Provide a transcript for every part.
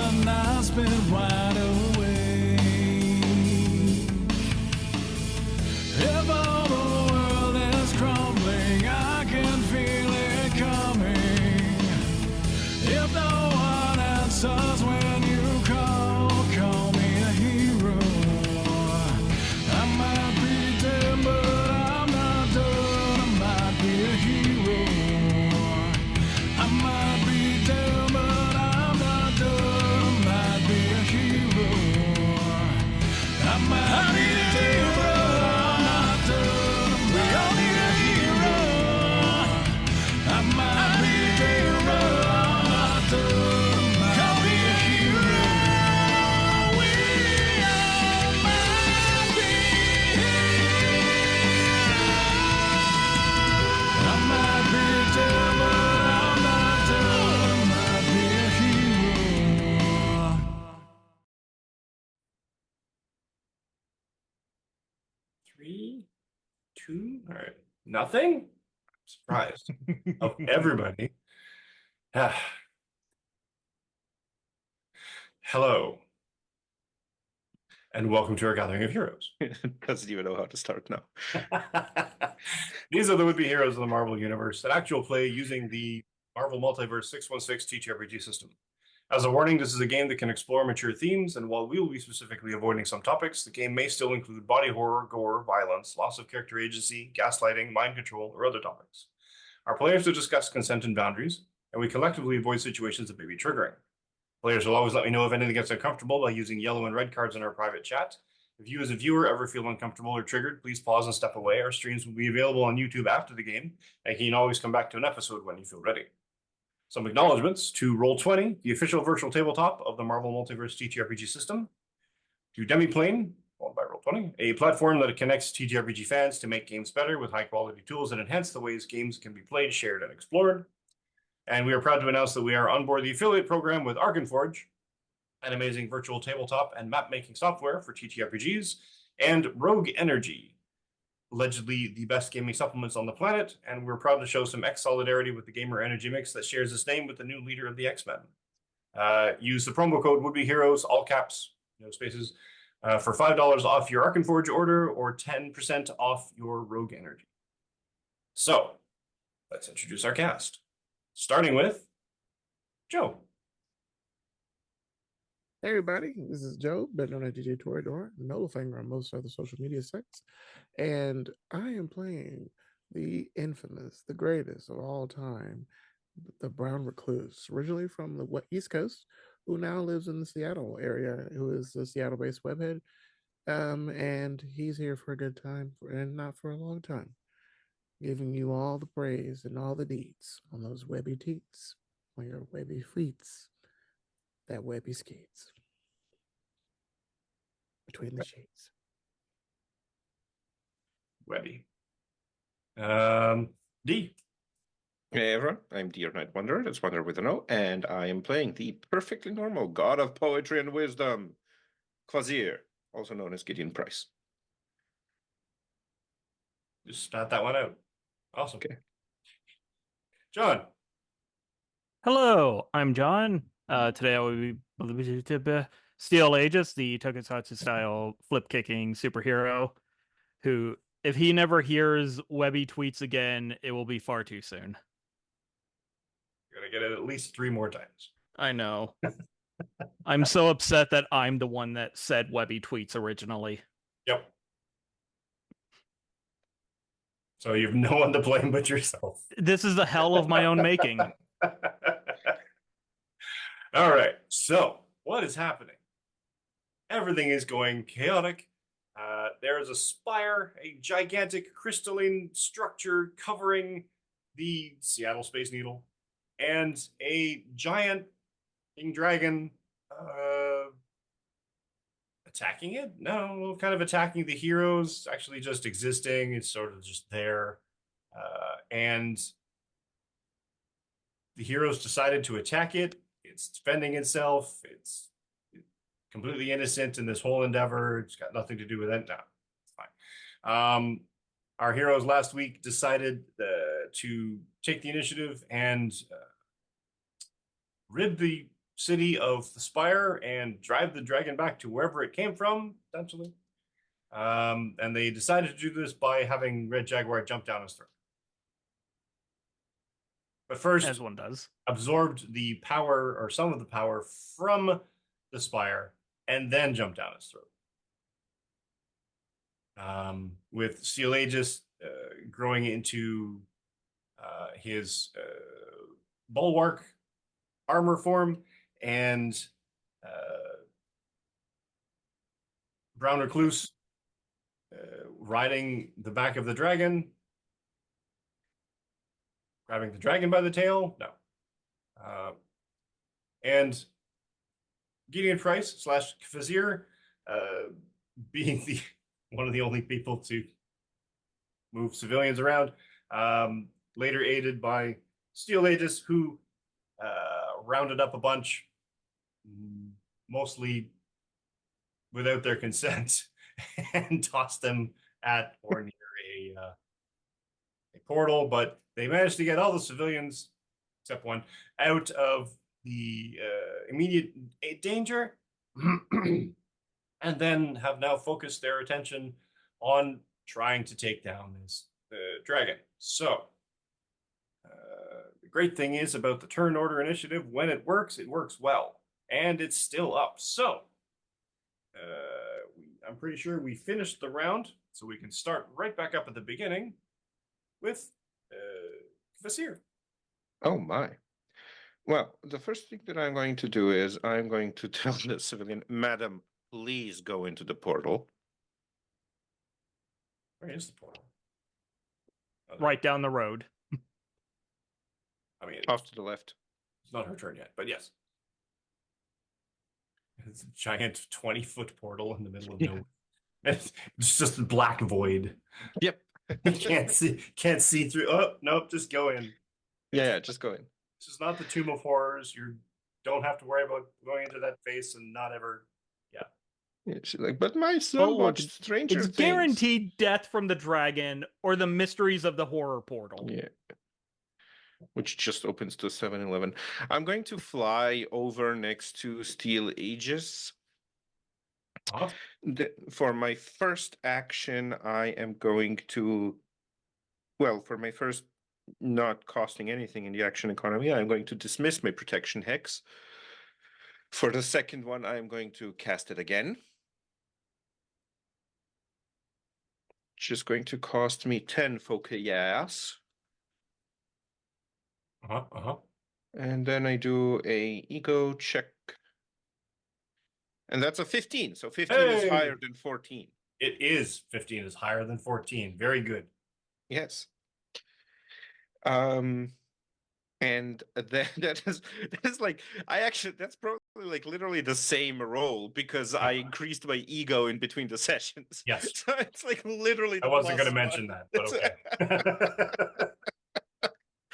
a night spent wide awake. If all the world is crumbling, I can feel it coming. If no one answers when you call me a hero. I might be dead, but I'm not done. I might be a hero. I might be dead, but I'm not done. I might be a hero. I might be dead, but I'm not done. We all need a hero. I might be dead, but I'm not done. Call me a hero. We all might be I might be dead, but I'm not done. I might be a hero. 3, 2, all right. Nothing? I'm surprised of everybody. Hello, and welcome to our Gathering of Heroes. Doesn't even know how to start now. These are the would-be heroes of the Marvel Universe, an actual play using the Marvel Multiverse 616 TTRPG system. As a warning, this is a game that can explore mature themes, and while we will be specifically avoiding some topics, the game may still include body horror, gore, violence, loss of character agency, gaslighting, mind control, or other topics. Our players will discuss consent and boundaries, and we collectively avoid situations that may be triggering. Players will always let me know if anything gets uncomfortable by using yellow and red cards in our private chat. If you as a viewer ever feel uncomfortable or triggered, please pause and step away. Our streams will be available on YouTube after the game, and you can always come back to an episode when you feel ready. Some acknowledgements to Roll20, the official virtual tabletop of the Marvel Multiverse TTRPG system. To Demiplane, owned by Roll20, a platform that connects TTRPG fans to make games better with high-quality tools that enhance the ways games can be played, shared, and explored. And we are proud to announce that we are on board the affiliate program with Arkenforge, an amazing virtual tabletop and map-making software for TTRPGs, and Rogue Energy, allegedly the best gaming supplements on the planet, and we're proud to show some X-solidarity with the Gamer Energy Mix that shares its name with the new leader of the X-Men. Use the promo code WouldeBeHeroes, all caps, no spaces, for $5 off your Arkenforge order or 10% off your Rogue Energy. So, let's introduce our cast. Starting with Joe. Hey everybody, this is Joe, better known as DJ Torador, Notifinger on most other social media sites, and I am playing the infamous, the greatest of all time, the Brown Recluse, originally from the East Coast, who now lives in the Seattle area, who is a Seattle-based webhead, and he's here for a good time, and not for a long time, giving you all the praise and all the deeds on those webby teats, on your webby feets. That webby skates between the shades. Webby. D. Hey everyone, I'm Dear Night Wanderer, that's Wanderer with an O, and I am playing the perfectly normal god of poetry and wisdom, Quasir, also known as Gideon Price. Just start that one out. Awesome. Okay. John. Hello, I'm John. Today I will be Steel Aegis, the tokusatsu style flip kicking superhero who, if he never hears Webby tweets again, it will be far too soon. You're going to get it at least 3 more times. I know. I'm so upset that I'm the one that said Webby tweets originally. Yep. So you have no one to blame but yourself. This is the hell of my own making. All right, so what is happening? Everything is going chaotic. There is a spire, a gigantic crystalline structure covering the Seattle Space Needle, and a giant king dragon attacking it? No, kind of attacking the heroes, actually just existing. It's sort of just there. And the heroes decided to attack it. It's defending itself. It's completely innocent in this whole endeavor. It's got nothing to do with it. No, it's fine. Our heroes last week decided to take the initiative and rid the city of the Spire and drive the dragon back to wherever it came from, essentially. And they decided to do this by having Red Jaguar jump down his throat. But first, As one does. absorbed the power or some of the power from the Spire and then jumped down his throat. With Steel Aegis growing into his bulwark armor form and Brown Recluse riding the back of the dragon, grabbing the dragon by the tail. No. And Gideon Price / Vizier being the one of the only people to move civilians around, later aided by Steel Aegis, who rounded up a bunch, mostly without their consent, and tossed them at or near a portal. But they managed to get all the civilians, except one, out of the immediate danger, and then have now focused their attention on trying to take down this dragon. So the great thing is about the turn order initiative, when it works well, and it's still up. So I'm pretty sure we finished the round, so we can start right back up at the beginning with Vasir. Oh my. Well, the first thing that I'm going to do is I'm going to tell the civilian, Madam, please go into the portal. Where is the portal? Oh, Right down the road. I mean, Off to the left. it's not her turn yet, but yes. It's a giant 20-foot portal in the middle of nowhere. It's just a black void. Yep. You can't see through. Oh, nope, just go in. Yeah, just go in. This is not the Tomb of Horrors. You don't have to worry about going into that face and not ever. Yeah, she's like, but my son Well, look, watched Stranger It's Things. guaranteed death from the dragon or the mysteries of the horror portal. Yeah. Which just opens to 7-Eleven. I'm going to fly over next to Steel Aegis. Huh? For my first action, I am going to, well, for my first not costing anything in the action economy, I'm going to dismiss my protection hex. For the second one, I'm going to cast it again. Which is going to cost me 10 focus. And then I do a ego check. And that's a 15. So 15 is Hey! higher than 14. It is 15 is higher than 14. Very good. Yes. And then that is like, that's probably like literally the same roll because I increased my ego in between the sessions. Yes. So it's like literally I the wasn't going to +1. mention that, but okay.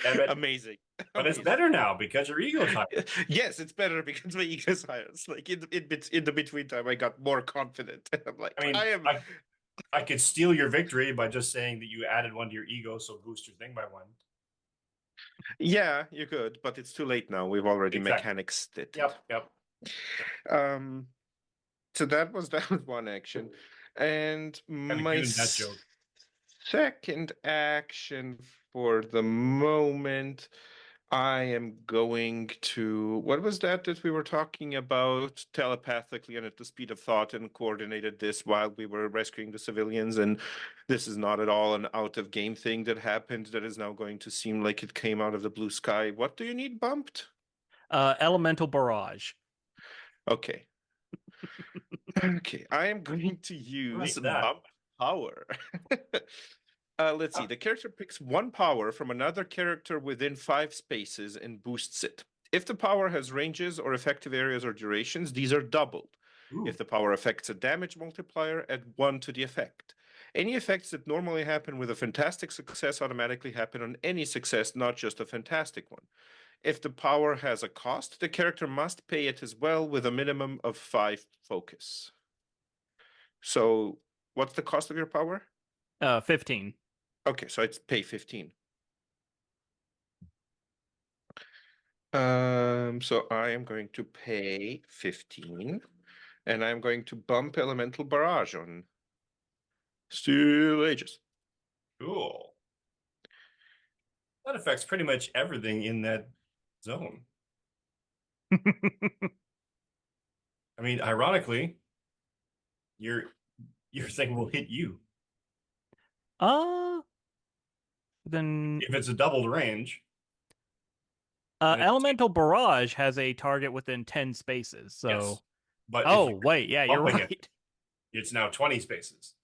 Damn it. Amazing. But it's Amazing. better now because your ego's higher. Yes, it's better because my ego is higher. It's like in the between time, I got more confident. I'm like, I mean, I could steal your victory by just saying that you added one to your ego, so boost your thing by one. Yeah, you could, but it's too late now. We've already Exactly. mechanics it. Yep. So that was one action, and Kinda my good in that joke. second action for the moment, I am going to, what was that we were talking about telepathically and at the speed of thought and coordinated this while we were rescuing the civilians, and this is not at all an out of game thing that happened that is now going to seem like it came out of the blue sky. What do you need bumped? Elemental barrage. Okay. Okay, I am going to use that? bump power. Let's see. The character picks one power from another character within 5 spaces and boosts it. If the power has ranges or effective areas or durations, these are doubled. Ooh. If the power affects a damage multiplier, add 1 to the effect. Any effects that normally happen with a fantastic success automatically happen on any success, not just a fantastic one. If the power has a cost, the character must pay it as well with a minimum of 5 focus. So what's the cost of your power? 15. Okay, so it's pay 15. So I am going to pay 15, and I'm going to bump Elemental Barrage on Steel Aegis. Cool. That affects pretty much everything in that zone. I mean, ironically, your thing will hit you. Then If it's a doubled range. And it's- Elemental Barrage has a target within 10 spaces. So, Yes. But oh if you're wait, yeah, you're bumping right. it, it's now 20 spaces.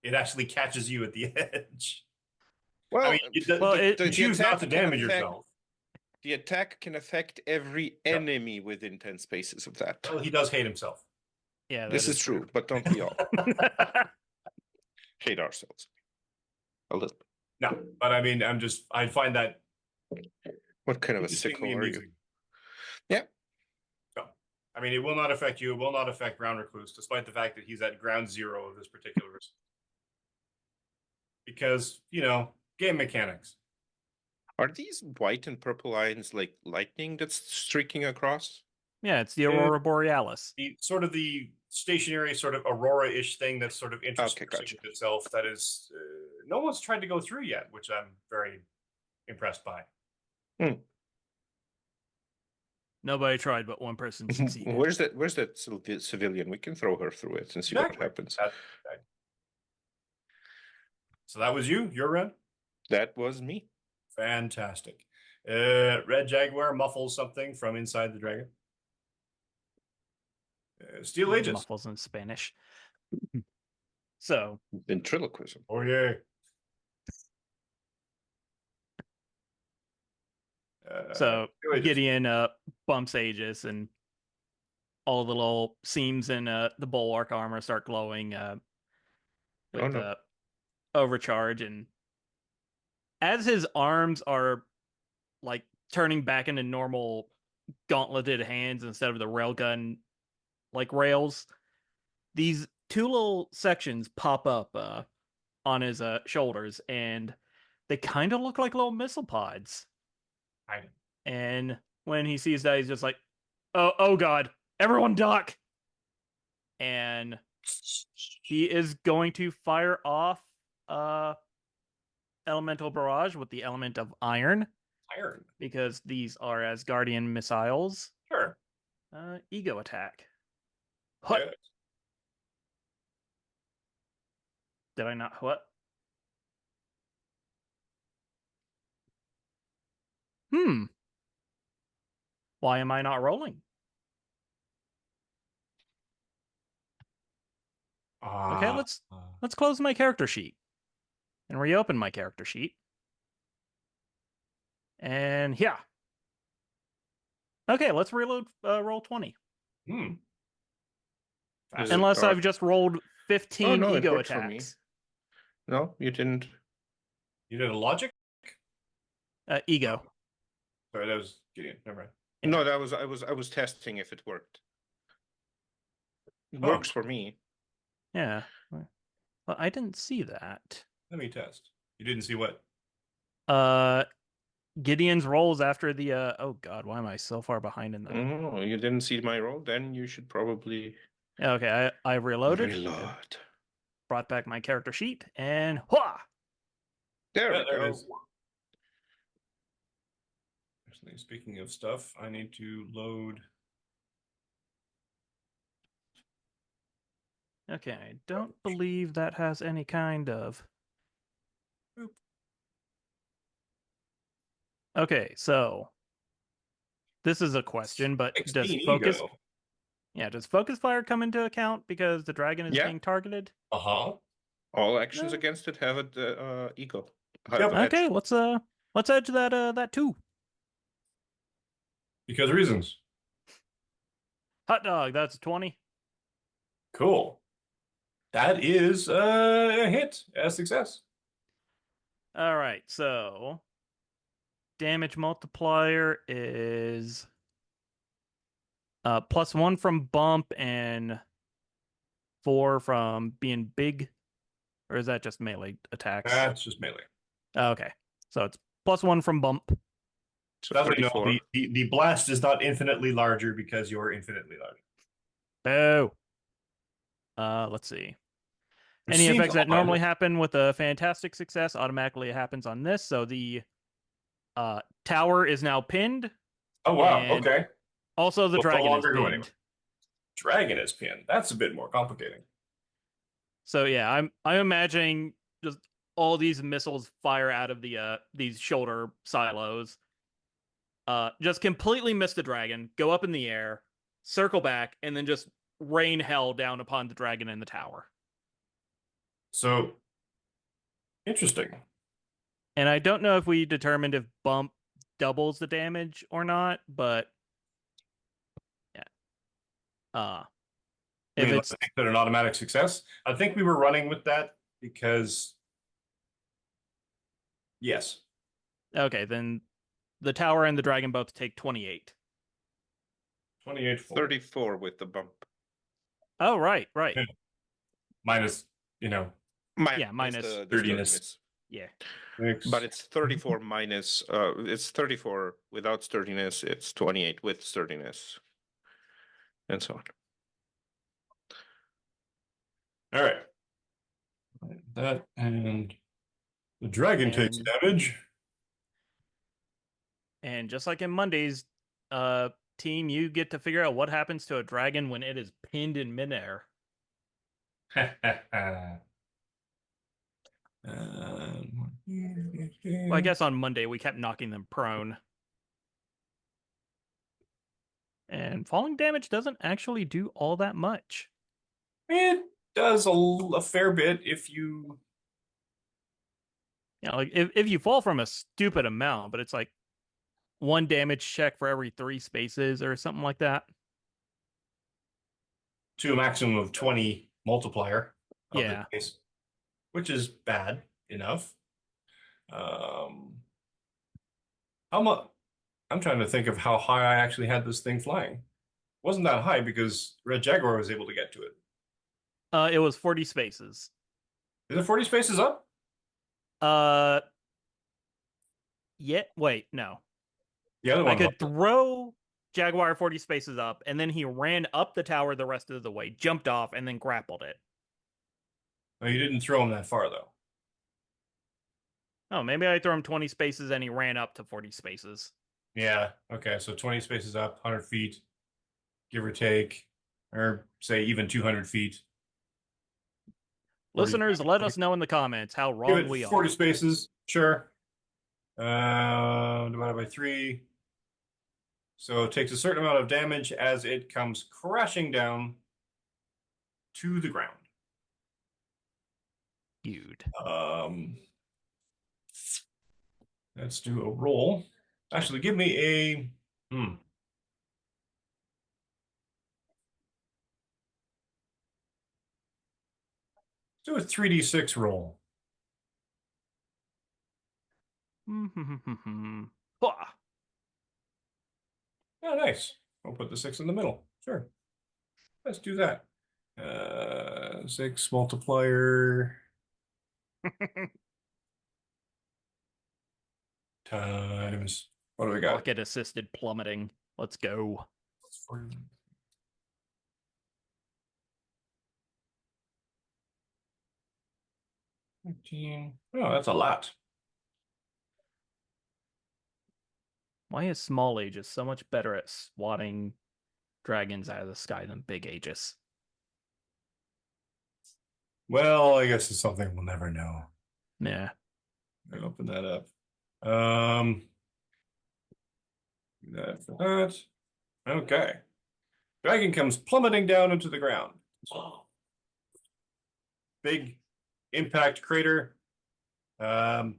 It actually catches you at the edge. Well, I mean, Well, you choose not to damage yourself. The attack can affect every Yeah. enemy within 10 spaces of that. Well, he does hate himself. Yeah, This that is true, but don't we all hate ourselves? A little. No, but I mean, I find that What kind of a interestingly sicko are you? amusing. Yeah. So, I mean, it will not affect you. It will not affect Ground Recluse, despite the fact that he's at ground zero of this particular risk. Because, game mechanics. Are these white and purple lines like lightning that's streaking across? Yeah, it's the Aurora Borealis. The stationary sort of Aurora-ish thing that's sort of interesting gotcha. with itself that is no one's tried to go through yet, which I'm very impressed by. Nobody tried, but one person succeeded. Where's that civilian? We can throw her through it and see what happens. So that was you? Your run? That was me. Fantastic. Red Jaguar muffles something from inside the dragon. Steel Aegis. Muffles in Spanish. So ventriloquism. Oh yeah. So Gideon bumps Aegis, and all the little seams in the bulwark armor start glowing with overcharge, and as his arms are like turning back into normal gauntleted hands instead of the railgun like rails, these two little sections pop up on his shoulders, and they kind of look like little missile pods. And when he sees that, he's just like, oh god, everyone duck. And he is going to fire off Elemental Barrage with the element of iron. Because these are Asgardian missiles. Sure. Ego attack. Yes. Did I not? What? Why am I not rolling? Okay, let's close my character sheet and reopen my character sheet. And yeah. Okay, let's reload roll 20. Unless I've just rolled 15 ego attacks. No, you didn't. You did a logic? Ego. Sorry, that was Gideon. Never mind. Yeah. No, that was I was testing if it worked. It works for me. Yeah. Well, I didn't see that. Let me test. You didn't see what? Gideon's rolls after the oh god, why am I so far behind in that? Oh, you didn't see my roll? Then you should probably okay, I reloaded. Reload. Brought back my character sheet and hua! There we go. Actually, speaking of stuff, I need to load. Okay, I don't believe that has any kind of. Boop. Okay, so this is a question, but does focus? Ego. Yeah, does focus fire come into account because the dragon is being targeted? Uh-huh. All actions against it have an ego. Yep. Okay, let's edge that too. Because reasons. Hot dog, that's 20. Cool. That is a hit, a success. All right, so damage multiplier is +1 from bump and 4 from being big, or is that just melee attacks? That's just melee. Okay, so it's +1 from bump. So Sadly, no, 34. the blast is not infinitely larger because you're infinitely larger. Boo. Let's see. Which Any seems effects that odd. normally happen with a fantastic success automatically happens on this. So the tower is now pinned, Oh wow, and okay. also the Will no dragon is longer go pinned. anywhere. Dragon is pinned. That's a bit more complicating. So yeah, I'm imagining just all these missiles fire out of the these shoulder silos. Just completely miss the dragon, go up in the air, circle back, and then just rain hell down upon the dragon in the tower. So interesting. And I don't know if we determined if bump doubles the damage or not, but yeah. I If mean, it's let's make that an automatic success. I think we were running with that because yes. okay, then the tower and the dragon both take 28. 28 34 with the bump. Oh, right. minus, you know, Minus the sturdiness. sturdiness. Yeah. But it's 34 minus, it's 34 without sturdiness, it's 28 with sturdiness, and so on. All right. That and the dragon takes And- damage. And just like in Monday's team, you get to figure out what happens to a dragon when it is pinned in midair. Well, I guess on Monday we kept knocking them prone. And falling damage doesn't actually do all that much. It does a fair bit if you. You know, like if you fall from a stupid amount, but it's like 1 damage check for every 3 spaces or something like that. To a maximum of 20 multiplier of Yeah. the case, which is bad enough. How much? I'm trying to think of how high I actually had this thing flying. Wasn't that high because Red Jaguar was able to get to it. It was 40 spaces. Is it 40 spaces up? Yeah, wait, no. The other one. I could throw Jaguar 40 spaces up, and then he ran up the tower the rest of the way, jumped off, and then grappled it. Oh, you didn't throw him that far though. Oh, maybe I threw him 20 spaces and he ran up to 40 spaces. Yeah. Okay. So 20 spaces up, 100 feet, give or take, or say even 200 feet. 40 Listeners, let us know in the comments how Give wrong it we 40 are. spaces, sure. Divided by 3. So it takes a certain amount of damage as it comes crashing down to the ground. Dude. Let's do a roll. Actually, give me a do a 3d6 roll. Hwah. Oh, nice. I'll put the 6 in the middle. Sure. Let's do that. 6 multiplier times. What do we got? Rocket assisted plummeting. Let's go. 15. Oh, that's a lot. Why is small Aegis so much better at swatting dragons out of the sky than big Aegis? Well, I guess it's something we'll never know. Yeah. I'll open that up. That for that. Okay. Dragon comes plummeting down into the ground. Big impact crater. Ground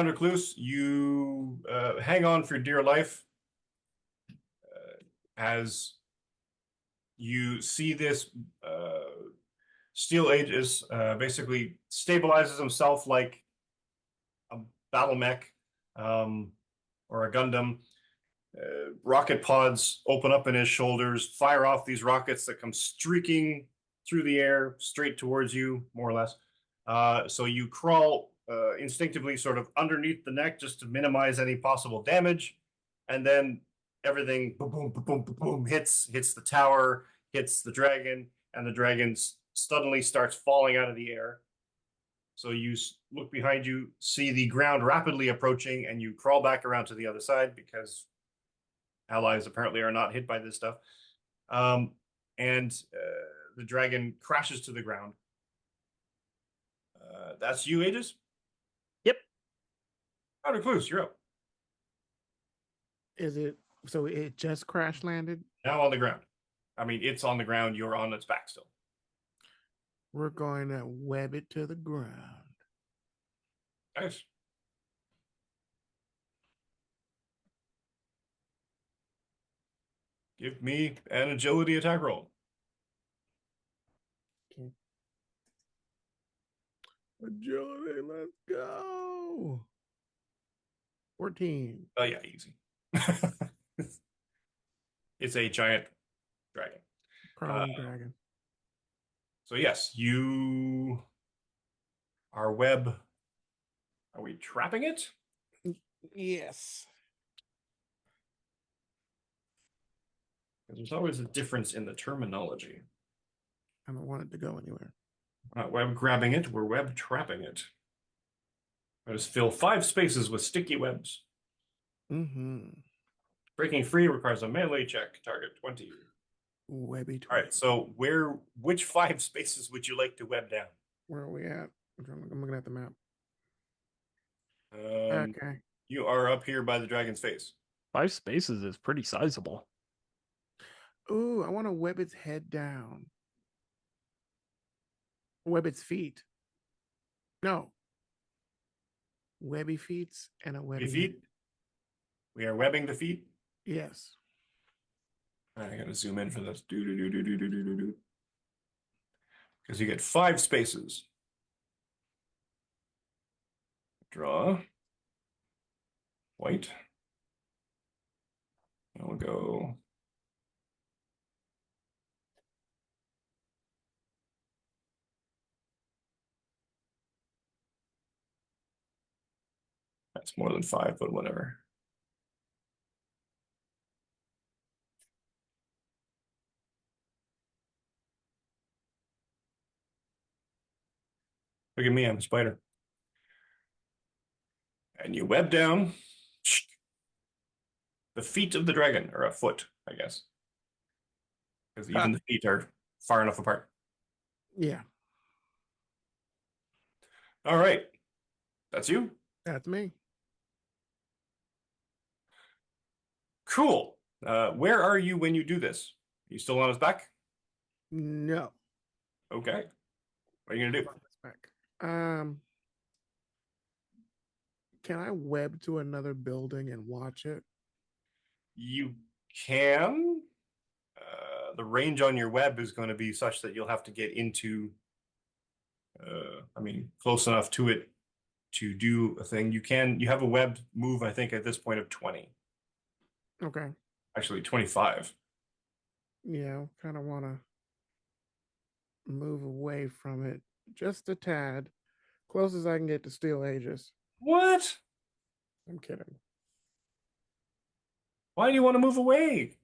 recluse, you hang on for dear life as you see this Steel Aegis basically stabilizes himself like a battle mech or a Gundam. Rocket pods open up in his shoulders, fire off these rockets that come streaking through the air straight towards you, more or less. So you crawl instinctively sort of underneath the neck just to minimize any possible damage, and then everything boom, boom, boom, boom, boom, boom, hits the tower, hits the dragon, and the dragon suddenly starts falling out of the air. So you look behind you, see the ground rapidly approaching, and you crawl back around to the other side because allies apparently are not hit by this stuff. And the dragon crashes to the ground. That's you, Aegis? Yep. Outer Clues, you're up. Is it so? It just crash landed. Now on the ground. I mean, it's on the ground. You're on its back still. We're going to web it to the ground. Nice. Give me an agility attack roll. Okay. Agility, let's go. 14. Oh yeah, easy. It's a giant dragon. Prone dragon. So yes, you are web. Are we trapping it? Yes. There's always a difference in the terminology. I don't want it to go anywhere. We're not web grabbing it, we're web trapping it. Let us fill 5 spaces with sticky webs. Mm-hmm. Breaking free requires a melee check, target 20. Webby. All right, so which 5 spaces would you like to web down? Where are we at? I'm looking at the map. Um, Okay. You are up here by the dragon's face. 5 spaces is pretty sizable. Ooh, I want to web its head down. Web its feet. No. Webby feet and a webby feet? head. We are webbing the feet. Yes. I gotta zoom in for this. Because you get 5 spaces. Draw. White. And we'll go. That's more than 5, but whatever. Look at me, I'm a spider. And you web down the feet of the dragon, or a foot, I guess. Because even the feet are far enough apart. Yeah. All right. That's you? That's me. Cool. Where are you when you do this? Are you still on his back? No. Okay. What are you gonna do? Back. Can I web to another building and watch it? You can. The range on your web is going to be such that you'll have to get into, close enough to it to do a thing. You have a web move, I think, at this point of 20. Okay. Actually, 25. Yeah, kind of want to move away from it just a tad. Close as I can get to Steel Aegis. What? I'm kidding. Why do you want to move away?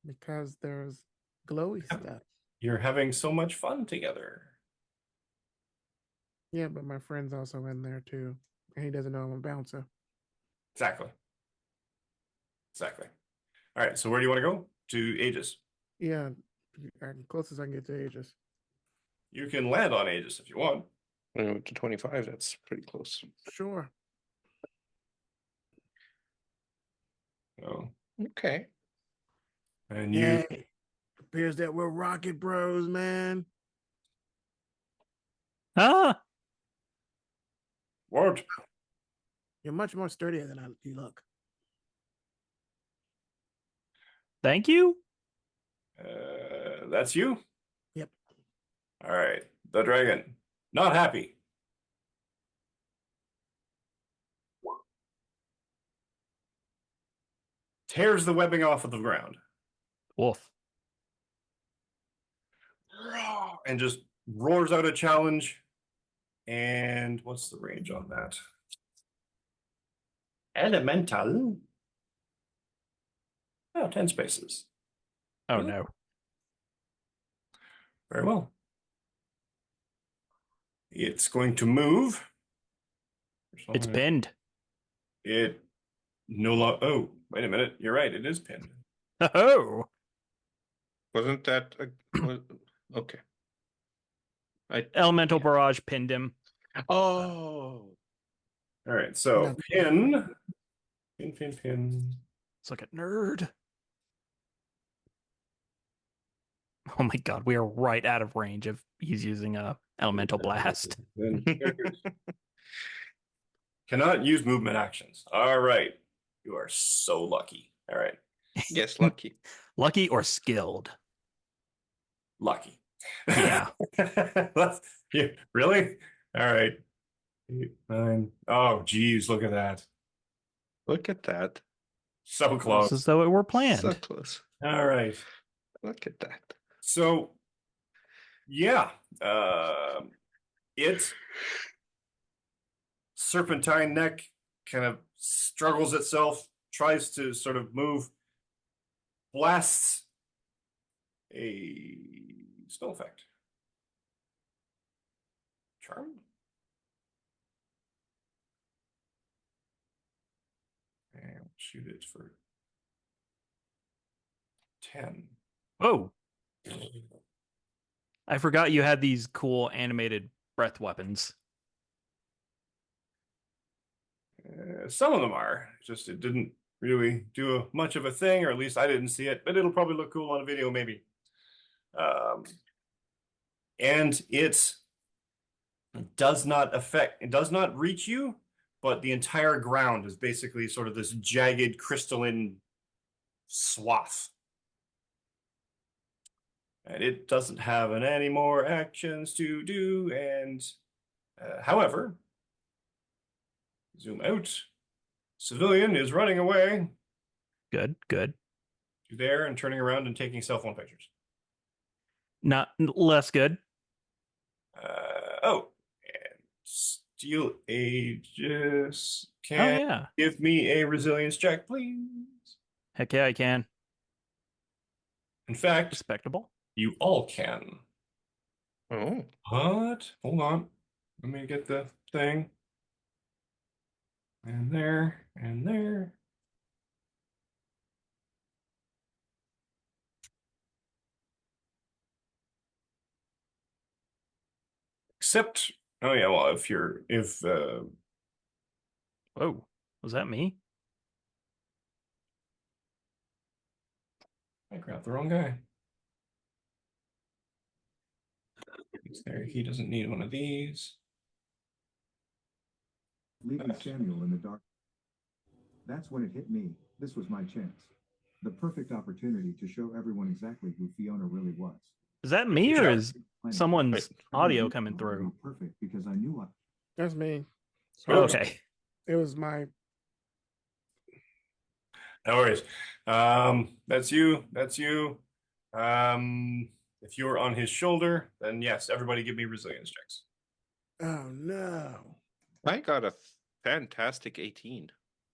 Because there's glowy stuff. You're having so much fun together. Yeah, but my friend's also in there too. And he doesn't know I'm a bouncer. Exactly. All right, so where do you want to go? To Aegis. Yeah, close as I can get to Aegis. You can land on Aegis if you want. To 25, that's pretty close. Sure. Oh. Okay. And you Hey, appears that we're Rocket Bros, man. Ah, what? You're much more sturdier than you look. thank you. That's you? Yep. All right. The dragon. Not happy. Tears the webbing off of the ground. Wolf. And just roars out a challenge And what's the range on that? Elemental. Oh, 10 spaces. Oh Really? no. Very well. It's going to move. It's pinned. It no longer. Oh, wait a minute. You're right. It is pinned. Oh. Wasn't that okay? Elemental Barrage pinned him. Oh, All right. So No. pin. It's like a nerd. Oh my god, we are right out of range if he's using a elemental blast. Then cannot use movement actions. All right. You are so lucky. All right. yes, lucky. Lucky or skilled? Lucky. Yeah. Yeah, really? All right. 8, 9. Oh, geez, look at that. Look at that. So Almost close. as though it were So planned. close. All right. Look at that. So, yeah, it serpentine neck kind of struggles itself, tries to sort of move, blasts a spell effect. Charm? And we'll shoot it for 10. Oh, I forgot you had these cool animated breath weapons. Some of them are. Just it didn't really do much of a thing, or at least I didn't see it, but it'll probably look cool on a video maybe. And it does not reach you, but the entire ground is basically sort of this jagged crystalline swath. And it doesn't have any more actions to do. And however, zoom out. Civilian is running away Good, good. to there and turning around and taking cell phone pictures. Not less good. And Steel Aegis Oh can yeah. give me a resilience check, please. Heck yeah, I can. In fact, Respectable. you all can. Oh, What? Hold on. Let me get the thing. And there, and there. Except, oh yeah, well, if Whoa, was that me? I grabbed the wrong guy. He's there. He doesn't need one of these. Leaving Samuel in the dark. That's when it hit me. This was my chance. The perfect opportunity to show everyone exactly who Fiona really was. Is that me or is someone's Wait. audio coming through? Perfect because I knew I. That's me. Okay. It was my. No worries. That's you. That's you. If you're on his shoulder, then yes, everybody give me resilience checks. Oh no. I got a fantastic 18.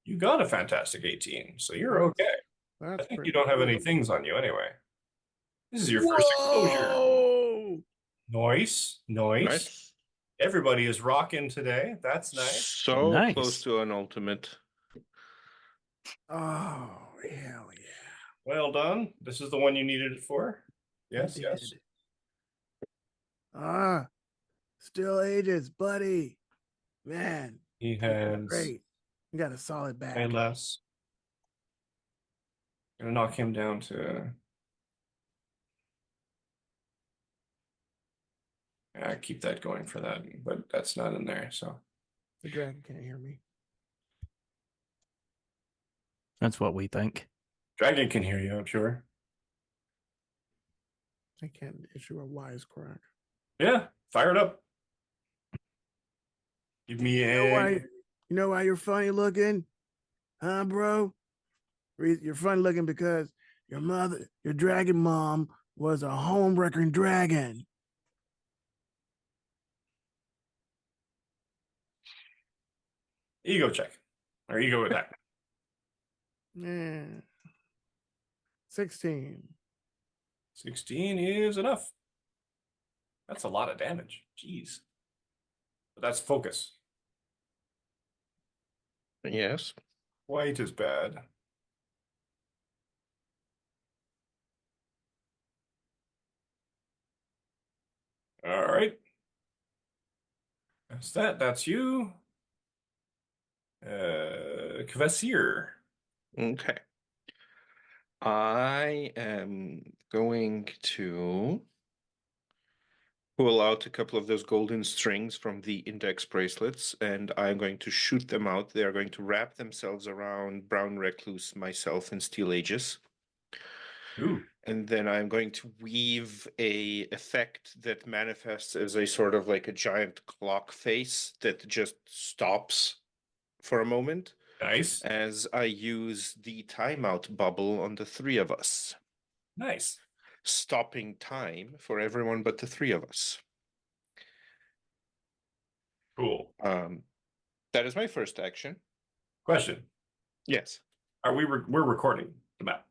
You got a fantastic 18, so you're okay. I That's think you don't have any things on you anyway. This is your first exposure. Whoa! Nice. Nice. Everybody is rocking today. That's nice. So Nice. close to an ultimate. Oh, hell yeah. Well done. This is the one you needed it for. I Yes, yes. did. Ah, still ages, buddy. Man, He has great. You got a solid back. a less. Gonna knock him down to. I keep that going for that, but that's not in there. So The dragon can't hear me. That's what we think. Dragon can hear you, I'm sure. I can't issue a wisecrack. Yeah, fire it up. Give me You know why you're funny looking? Huh, bro? You're funny looking because your dragon mom was a homewrecking dragon. Ego check. Or ego attack. Yeah. 16. 16 is enough. That's a lot of damage. Jeez. But that's focus. Yes. White is bad. All right. That's that. That's you. Kvasir. Okay. I am going to pull out a couple of those golden strings from the index bracelets, and I'm going to shoot them out. They are going to wrap themselves around Brown Recluse, myself, and Steel Aegis. Ooh. And then I'm going to weave a effect that manifests as a sort of like a giant clock face that just stops for a moment Nice. as I use the timeout bubble on the three of us, Nice. stopping time for everyone but the three of us. Cool. That is my first action. Question. Yes. Are we're recording the map?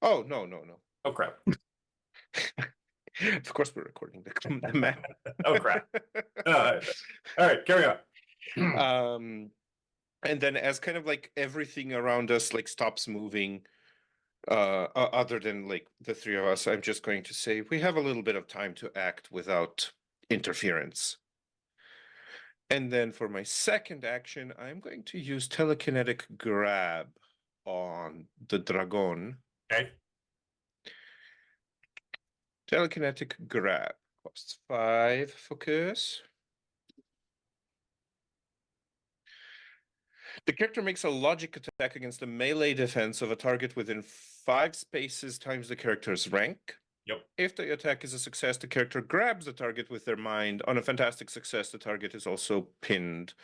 Oh, no, no, no. Oh crap. Of course we're recording the map. Oh crap. All right, carry on. And then as kind of like everything around us like stops moving, other than like the three of us, I'm just going to say we have a little bit of time to act without interference. And then for my second action, I'm going to use telekinetic grab on the dragon. Okay. Telekinetic grab costs 5 focus. The character makes a logic attack against the melee defense of a target within 5 spaces times the character's rank. Yep. If the attack is a success, the character grabs the target with their mind. On a fantastic success, the target is also pinned.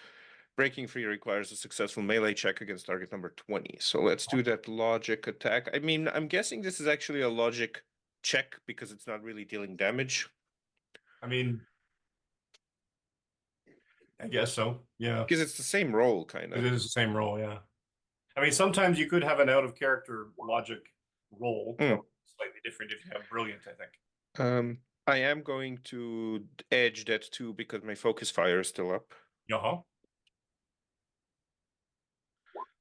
Breaking free requires a successful melee check against target number 20. So let's do that logic attack. I mean, I'm guessing this is actually a logic check because it's not really dealing damage. I mean, I guess so. Yeah. Because it's the same roll, kind It of. is the same roll, yeah. I mean, sometimes you could have an out of character logic roll. Slightly different if you have brilliant, I think. I am going to edge that too because my focus fire is still up. Uh-huh.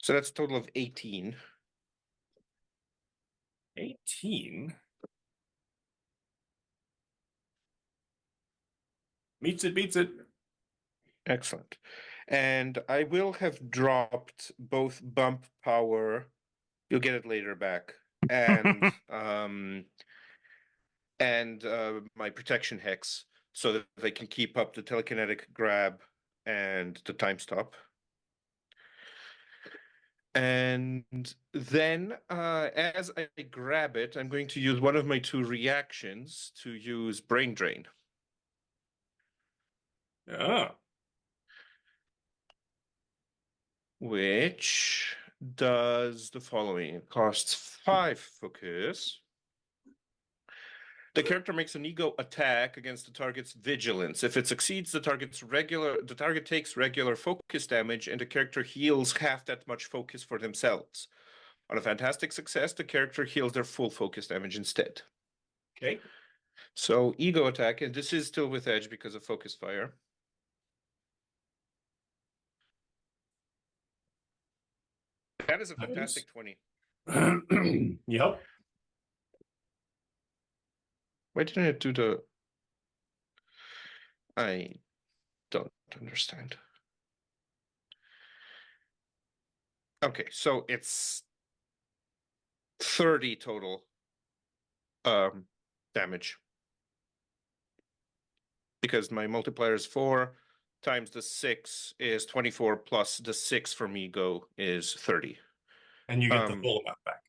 So that's a total of 18. 18. Meets it, beats it. Excellent. And I will have dropped both bump power. You'll get it later back. And my protection hex so that they can keep up the telekinetic grab and the time stop. And then as I grab it, I'm going to use one of my 2 reactions to use brain drain. Yeah. Which does the following. It costs 5 focus. The character makes an ego attack against the target's vigilance. If it succeeds, the target takes regular focus damage, and the character heals half that much focus for themselves. On a fantastic success, the character heals their full focus damage instead. Okay. So ego attack, and this is still with edge because of focus fire. That is a fantastic 20. Yep. Why didn't it do the... I don't understand. Okay, so it's 30 total damage. Because my multiplier is 4 times the 6 is 24 plus the 6 from ego is 30. And you get the full amount back.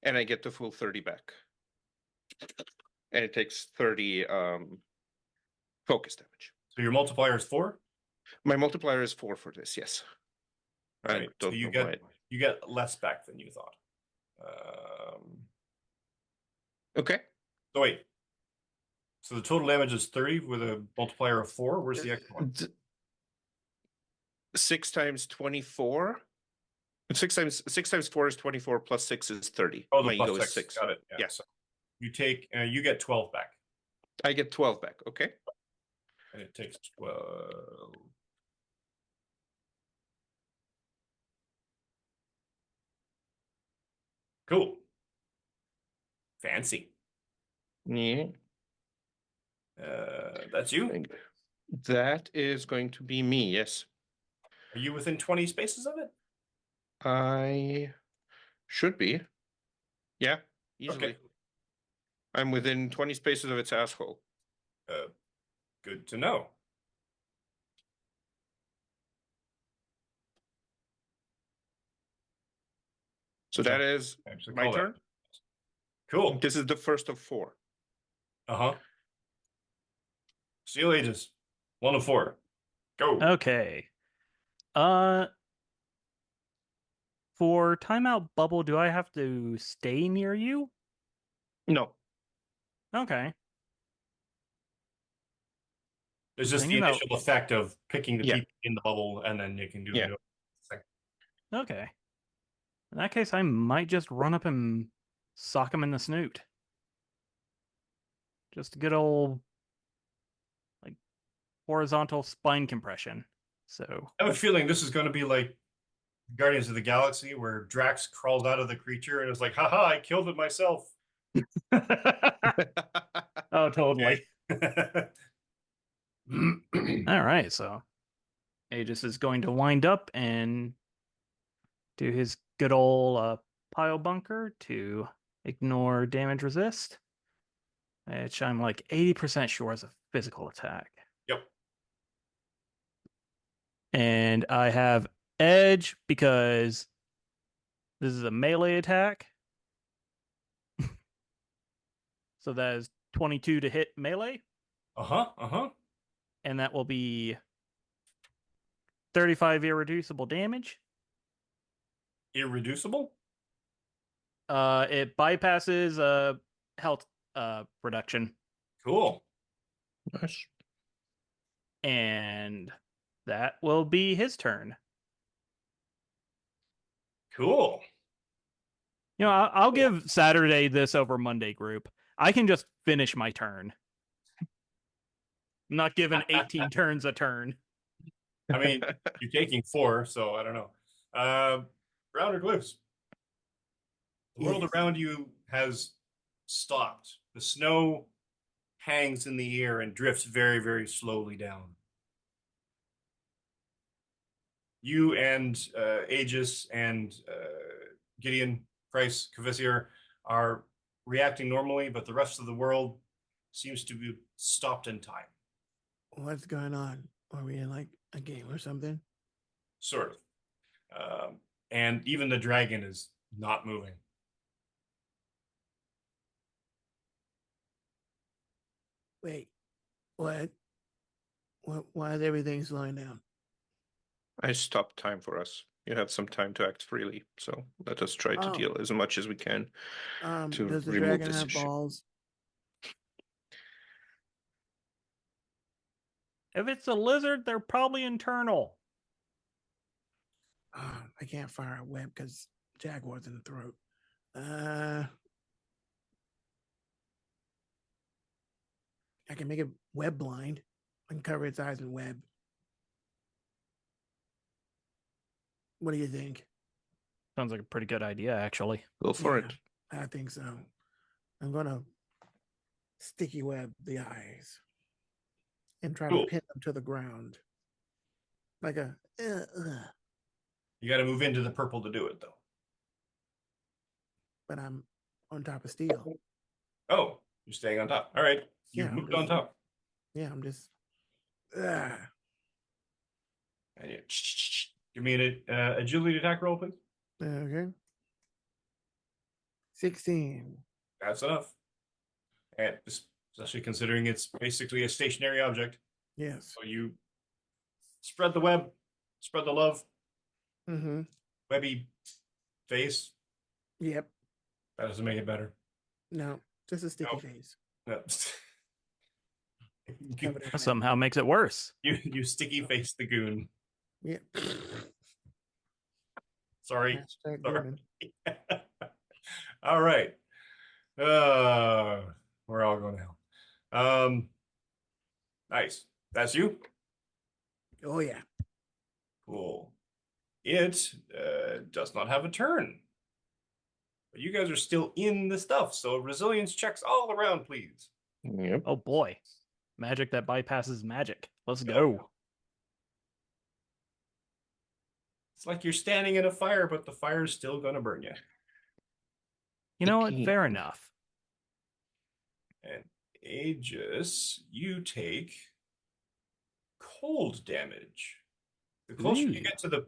And I get the full 30 back. And it takes 30 focus damage. So your multiplier is 4? My multiplier is 4 for this, yes. Right. So you get less back than you thought. Okay. So wait. So the total damage is 30 with a multiplier of 4. Where's the extra one? 6 times 24. 6 times 4 is 24 plus 6 is 30. Oh, the My ego plus is 6. 6. Got it. Yeah. Yeah. So you take, you get 12 back, I get 12 back. Okay. and it takes 12. Cool. Fancy. Yeah. That's you. That is going to be me. Yes. Are you within 20 spaces of it? I should be. Yeah. Easily. Okay. I'm within 20 spaces of its asshole. Good to know. So that is Actually my call that. turn. Cool. This is the first of 4. Uh-huh. Steel Ages. 1 of 4. Go. Okay. For timeout bubble, do I have to stay near you? No. Okay. There's just the Thinking about- initial effect of picking the Yeah. people in the bubble, and then you can do Yeah. the thing. Okay. In that case, I might just run up and sock him in the snoot. Just a good old, like, horizontal spine compression. So, I have a feeling this is going to be like Guardians of the Galaxy, where Drax crawls out of the creature and is like, haha, I killed it myself. oh, totally. All All right, so Aegis is going to wind up and do his good old pile bunker to ignore damage resist, which I'm like 80% sure is a physical attack. Yep. And I have edge because this is a melee attack. So that is 22 to hit melee, Uh-huh. Uh-huh. and that will be 35 irreducible damage. Irreducible? It bypasses health reduction. Cool. Nice. And that will be his turn. Cool. You know, I'll give Saturday this over Monday group. I can just finish my turn. I'm not giving 18 turns a turn. I mean, you're taking 4, so I don't know. Ground or glyphs? The world Yes. around you has stopped. The snow hangs in the air and drifts very, very slowly down. You and Aegis and Gideon, Price, Cavisier are reacting normally, but the rest of the world seems to be stopped in time. What's going on? Are we in like a game or something? Sort of. And even the dragon is not moving. Wait, what? Why is everything slowing down? I stopped time for us. You have some time to act freely, so let us try to Oh. deal as much as we can to Does the remove dragon this have issue. balls? If it's a lizard, they're probably internal. I can't fire a web because Jaguar's in the throat. I can make it web blind. I can cover its eyes in web. What do you think? Sounds like a pretty good idea, actually. Go for Yeah. it. I think so. I'm gonna sticky web the eyes and try Cool. to pin them to the ground. Like a You got to move into the purple to do it, though. but I'm on top of steel. Oh, you're staying on top. All right. You Yeah, moved on top. Yeah, I'm just And you, give me an agility attack roll, please. okay. 16. That's enough. And especially considering it's basically a stationary object. Yes. So you spread the web, spread the love, Mm-hmm. webby face. Yep. That doesn't make it better. No, just a sticky Nope. face. No. Covered in That web. somehow makes it worse. You sticky face the goon. Yeah. Sorry. Hashtag Sorry. Jordan. All right. We're all going to hell. Nice. That's you? Oh yeah. Cool. It does not have a turn. But you guys are still in the stuff, so resilience checks all around, please. Yep. Oh boy. Magic that bypasses magic. Let's Yeah. go. It's like you're standing in a fire, but the fire is still going to burn you. You know what? 18. Fair enough. And Aegis, you take cold damage. The closer you Ooh. get to the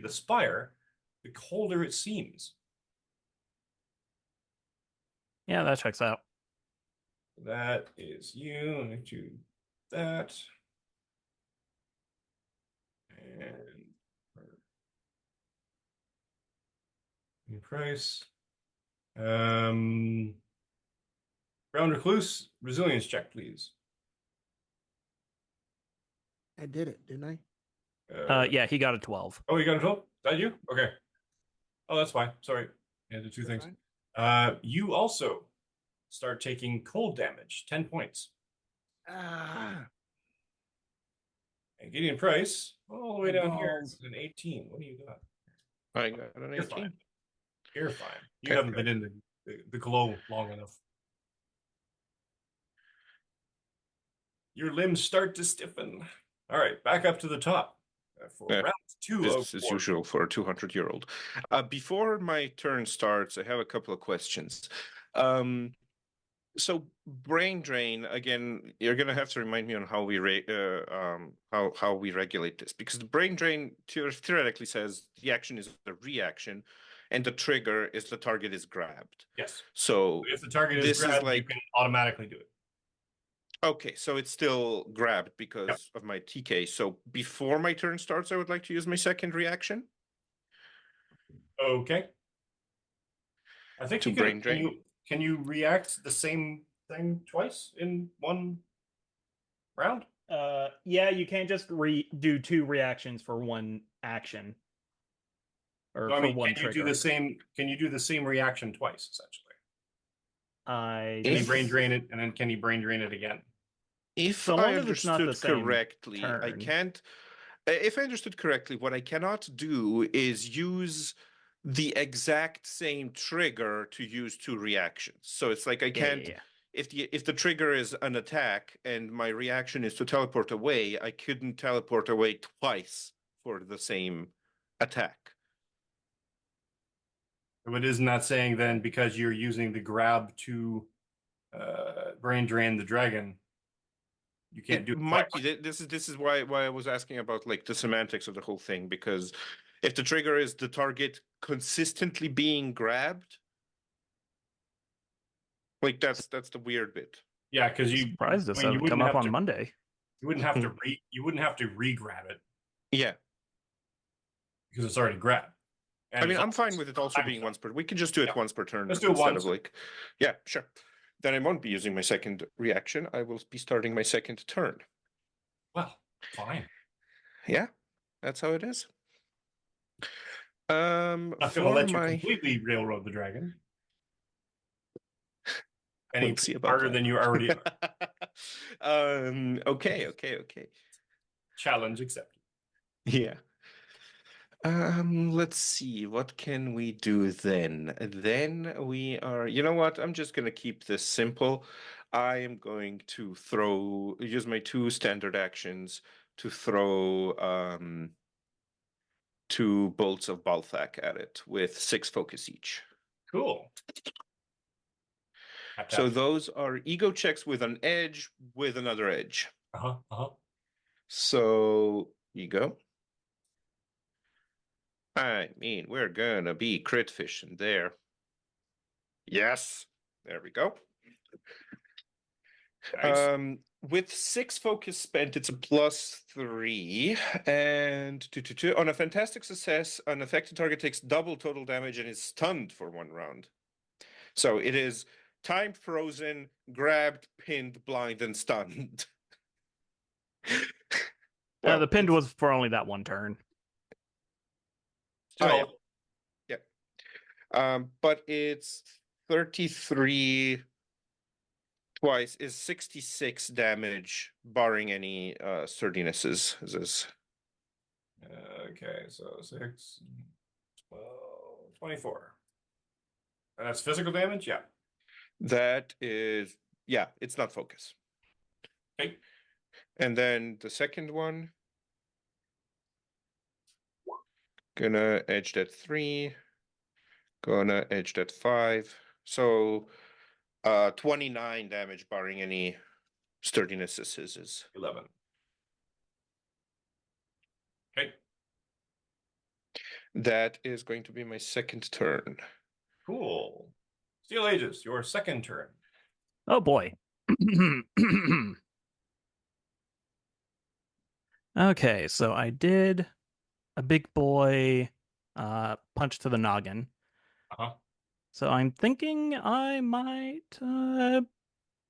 spire, the colder it seems. Yeah, that checks out. That is you. Let me do that. And price. Brown Recluse, resilience check, please. I did it, didn't I? Yeah, he got a 12. Oh, you got a 12? Is that you? Okay. Oh, that's fine. Sorry. Yeah, the two That's things. fine. You also start taking cold damage, 10 points. Ah, And Gideon Price, all the way my down here, balls. is an 18. What do you got? I got an You're 18. fine. You're fine. You Okay, haven't good. been in the glow long enough. Your limbs start to stiffen. All right, back up to the top for Yeah. round 2 Business of as usual for a 200-year-old. Before my turn starts, I have a couple of questions. So brain drain, again, you're gonna have to remind me on how we how we regulate this, because the brain drain theoretically says the action is a reaction, and the trigger is the target is grabbed. Yes. So If the target is this is grabbed, you like can automatically do it. okay, so it's still grabbed because of my TK. So before my turn starts, I would like to use my second reaction Okay. I think to you can. brain drain. Can you react the same thing twice in one round? Yeah, you can't just do 2 reactions for one action. Or No, I for mean, one can you do trigger. the same? Can you do the same reaction twice, essentially? Can you If- brain drain it, and then can you brain drain it again? If So I long as it's not the understood same correctly, I turn. can't. If I understood correctly, what I cannot do is use the exact same trigger to use 2 reactions. So it's like I can't. Yeah. If the trigger is an attack and my reaction is to teleport away, I couldn't teleport away twice for the same attack. But isn't that saying then because you're using the grab to brain drain the dragon, you can't do it might twice? be this is why I was asking about like the semantics of the whole thing, because if the trigger is the target consistently being grabbed, like that's the weird bit. Yeah, because you Surprised us I mean, that would come up on Monday. you wouldn't have to re-grab it Yeah, because it's already grabbed. And I mean, it's I'm fine with it also time being stuff. once per. We can just do it Yeah. once per turn Let's do it instead once. of like, yeah, sure. Then I won't be using my second reaction. I will be starting my second turn. Well, fine. Yeah, that's how it is. Not going to For let you my completely railroad the dragon. Any we'll see about harder that. than you already are. Okay. Challenge accepted. Yeah. Let's see, what can we do then? Then we are, you know what? I'm just gonna keep this simple. I am going to use my 2 standard actions to throw 2 bolts of Balthak at it with 6 focus each. Cool. So those are ego checks with an edge with another edge. Uh-huh. So ego. I mean, we're gonna be crit fishing there. Yes, there we go. Nice. With 6 focus spent, it's a +3, and on a fantastic success, an affected target takes double total damage and is stunned for 1 round. So it is timed, frozen, grabbed, pinned, blind, and stunned. Well, the pinned it's- was for only that one turn. Still, yeah. But it's 33 twice is 66 damage, barring any sturdinesses. Is okay, so 6, 12, 24. And that's physical damage? Yeah. that is, yeah, it's not focus. Okay. And then the second one, gonna edge that 3, gonna edge that 5. So 29 damage, barring any sturdinesses is 11. Okay, that is going to be my second turn. cool. Steel Aegis, your second turn. Oh boy. Okay, so I did a big boy punch to the noggin. Uh-huh. So I'm thinking I might do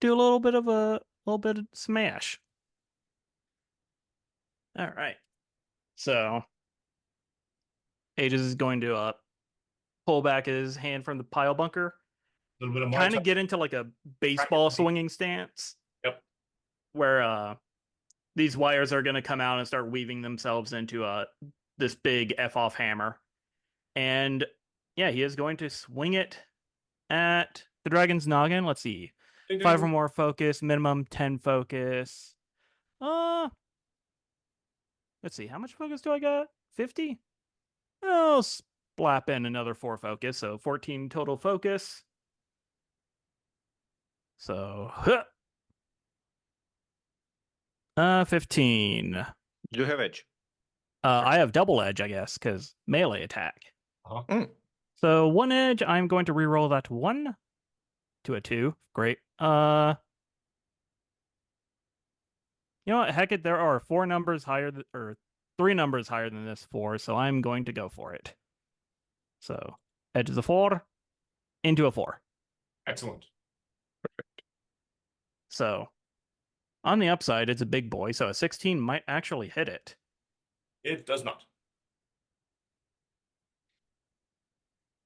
a little bit of smash. All right. So Aegis is going to pull back his hand from the pile bunker, A little bit of kind Muay of get into like a baseball swinging stance. Yep. Where these wires are going to come out and start weaving themselves into this big F off hammer. And yeah, he is going to swing it at the dragon's noggin. Let's see. Ding, 5 or ding. more focus, minimum 10 focus. Let's see. How much focus do I got? 50? I'll slap in another 4 focus, so 14 total focus. So, 15. You have edge. I have double edge, I guess, because melee attack. Uh-huh. So 1 edge, I'm going to reroll that 1 to a 2. Great. You know what? Heck it, there are 4 numbers higher or 3 numbers higher than this 4, so I'm going to go for it. So edge is a 4 into a 4. Excellent. So on the upside, it's a big boy, so a 16 might actually hit it. It does not.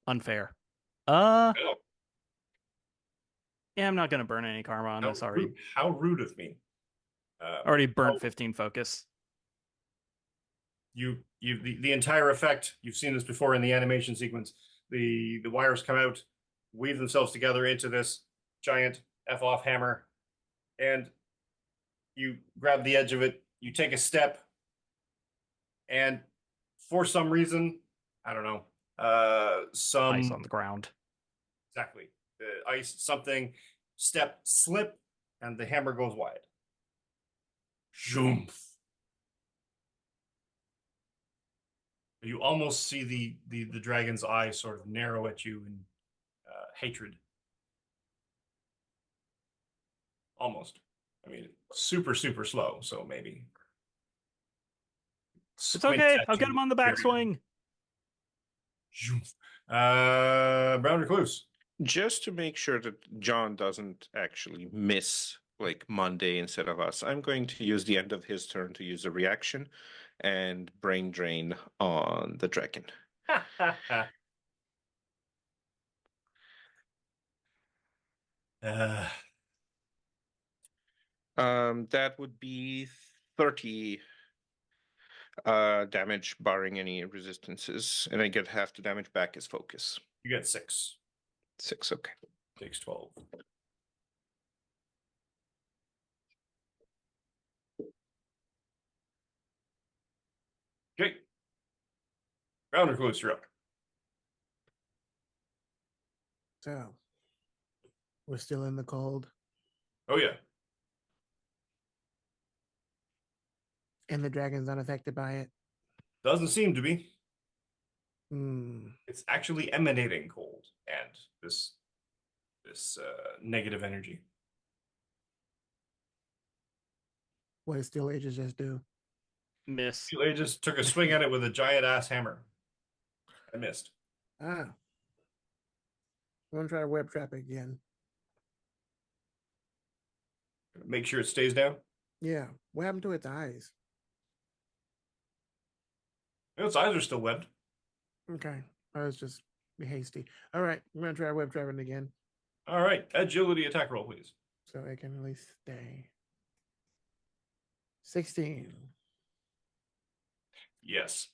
Unfair. Oh, Yeah, I'm not gonna burn any karma on this already. How rude of me. Already burnt 15 focus. The entire effect, you've seen this before in the animation sequence. The wires come out, weave themselves together into this giant F-off hammer, and you grab the edge of it, you take a step, and for some reason, I don't know, Ice on the ground. exactly, the ice, something, step, slip, and the hammer goes wide. Zoom. You almost see the dragon's eye sort of narrow at you in hatred. Almost. I mean, super slow. So maybe. It's okay. I'll get him on the backswing. Brown recluse. Just to make sure that John doesn't actually miss like Monday instead of us, I'm going to use the end of his turn to use a reaction and brain drain on the dragon. That would be 30 damage, barring any resistances, and I get half the damage back as focus. You get 6. 6, okay. Takes 12. Okay. Brown recluse, you're up. So we're still in the cold, Oh yeah. and the dragon's unaffected by it. Doesn't seem to be. Hmm. It's actually emanating cold and this negative energy. What does Steel Ages just do? Miss. They just took a swing at it with a giant ass hammer. I missed. Ah. I'm gonna try to web trap again. Make sure it stays down. Yeah. What happened to its eyes? Its eyes are still webbed. Okay. I was just hasty. All right. I'm going to try web trapping again All right. Agility attack roll, please. so I can at least stay. 16. Yes.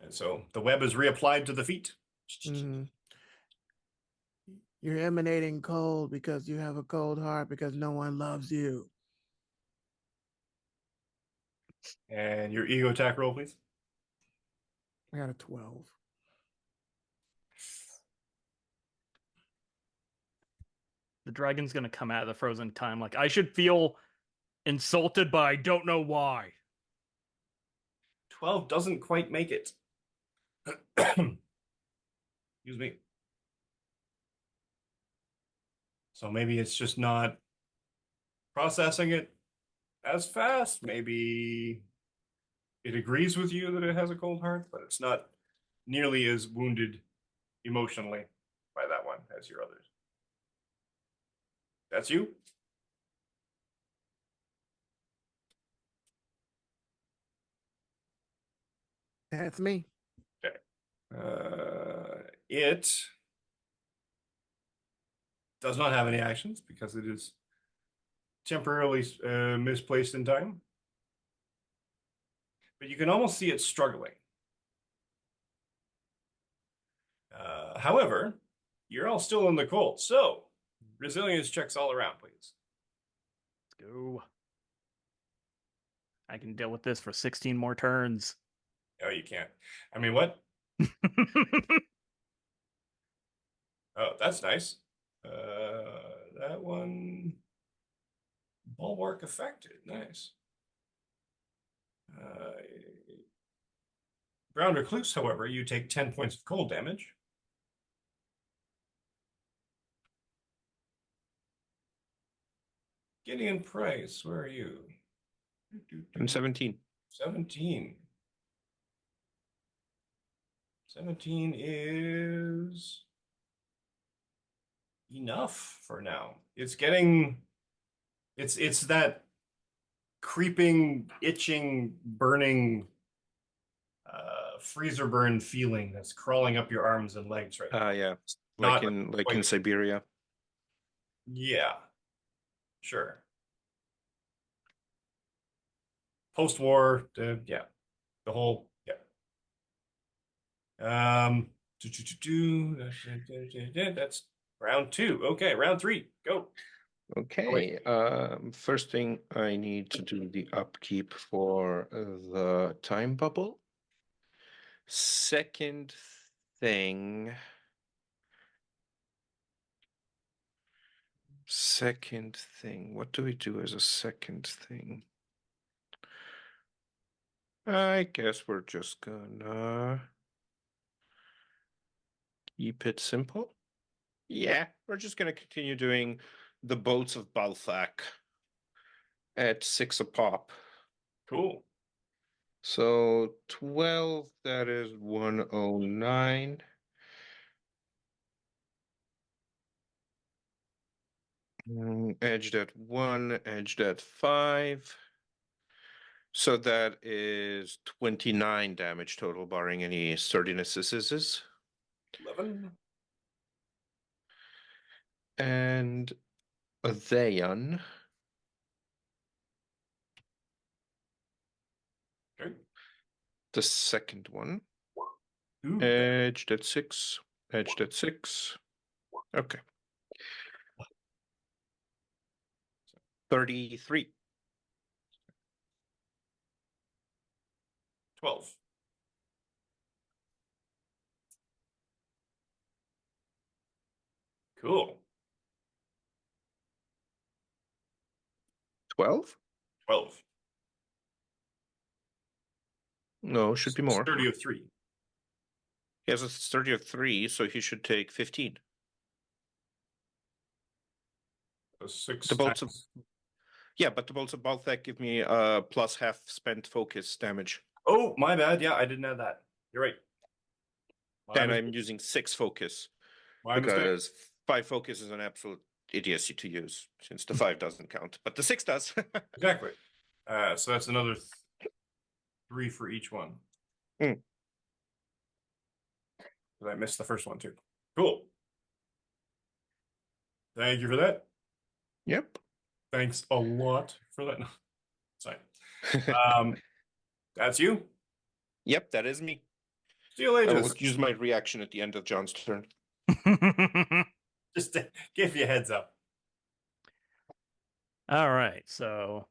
And so the web is reapplied to the feet. Mm. You're emanating cold because you have a cold heart because no one loves you. And your ego attack roll, please. I got a 12. The dragon's gonna come out of the frozen time like I should feel insulted, but I don't know why. 12 doesn't quite make it. Excuse me. So maybe it's just not processing it as fast. Maybe it agrees with you that it has a cold heart, but it's not nearly as wounded emotionally by that one as your others. That's you? That's me. Okay. It does not have any actions because it is temporarily misplaced in time. But you can almost see it struggling. However, you're all still in the cold. So, resilience checks all around, please. Let's go. I can deal with this for 16 more turns. Oh, you can't. I mean, what? Oh, that's nice. That one. Bulwark affected. Nice. Ground Recluse, however, you take 10 points of cold damage. Gideon Price, where are you? I'm 17. 17. 17 is enough for now. It's getting it's that creeping, itching, burning freezer burn feeling that's crawling up your arms and legs right now. Yeah. Not Like in quite- Siberia. Yeah. Sure. Post-war, yeah. The whole, yeah. That's round 2. Okay, round 3. Go. Okay. First thing I need to do the upkeep for the time bubble. Second thing. What do we do as a second thing? I guess we're just gonna keep it simple. Yeah, we're just gonna continue doing the boats of Balthak at 6 a pop. Cool. So 12, that is 109. Edged at 1, edged at 5. So that is 29 damage total, barring any stardinesses. 11. And a Theon. Okay. The second one. Ooh, Edged at 6. Edged at 6. Okay. 33. 12. Cool. 12? 12. No, should be more. 30 of 3. He has a 30 of 3, so he should take 15. So 6 The bolts of times- Yeah, but the bolts of Balthak give me plus half spent focus damage. Oh, my bad. Yeah, I didn't add that. You're right. My And mistake. I'm using 6 focus My mistake. because 5 focus is an absolute idiocy to use since the 5 doesn't count, but the 6 does. Exactly. So that's another 3 for each one. Hmm. But I missed the first one too. Cool. Thank you for that. Yep. Thanks a lot for that. No, sorry. That's you. Yep, that is me. Steel I will Aegis. use my reaction at the end of John's turn. Just to give you a heads up. All right, so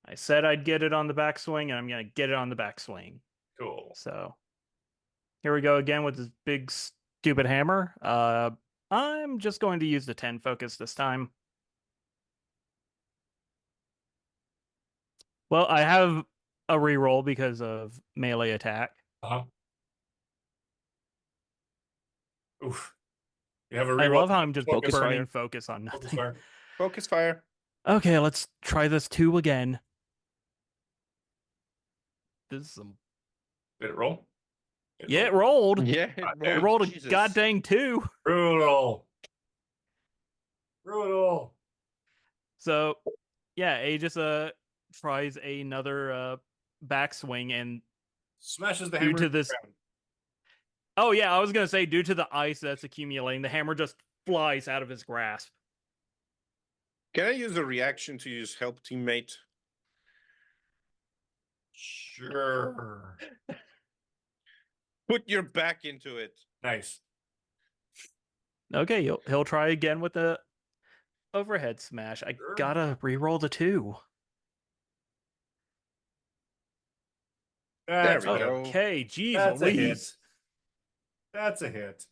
I said I'd get it on the backswing, and I'm gonna get it on the backswing. Cool. So here we go again with this big stupid hammer. I'm just going to use the 10 focus this time. Well, I have a reroll because of melee attack. Uh-huh. Oof. You have a I reroll. love how I'm just Focus burning fire. focus on Focus nothing. fire. Focus fire. Okay, let's try this 2 again. This is some... Did it roll? Yeah, it rolled. Yeah, It rolled a Jesus. goddamn 2. Brutal. Brutal. So, yeah, Aegis tries another backswing, and Smashes the due hammer to into the this... ground. Oh, yeah, I was going to say, due to the ice that's accumulating, the hammer just flies out of his grasp. Can I use a reaction to use help teammate? Sure. Put your back into it. Nice. Okay, he'll try again with the overhead smash. I Sure. gotta re-roll the 2. That's There we a- go. Okay, geez That's a hit. Louise. That's a hit.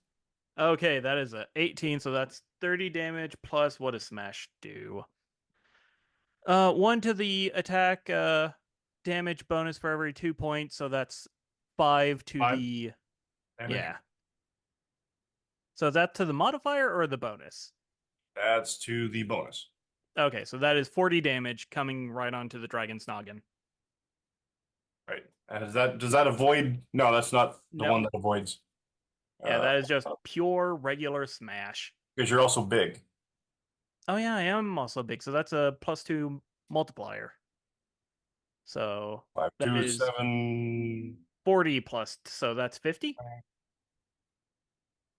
Okay, that is a 18, so that's 30 damage plus what does smash do? 1 to the attack damage bonus for every 2 points, so that's 5 to 5 the damage. yeah. So is that to the modifier or the bonus? That's to the bonus. Okay, so that is 40 damage coming right onto the dragon's noggin. Right. And does that avoid? No, that's not the No. one that avoids. Yeah, that is just pure regular smash. Because you're also big. Oh yeah, I am also big, so that's a +2 multiplier. So 5, that 2, is 7, 40 plus, so that's 50.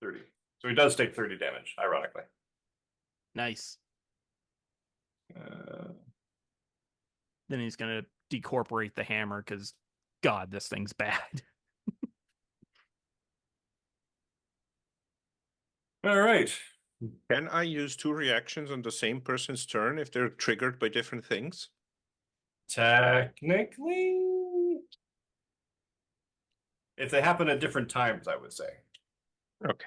30. So he does take 30 damage, ironically. Nice. Uh, Then he's gonna decorporate the hammer because, God, this thing's bad. all right. Can I use 2 reactions on the same person's turn if they're triggered by different things? Technically, if they happen at different times, I would say. Okay.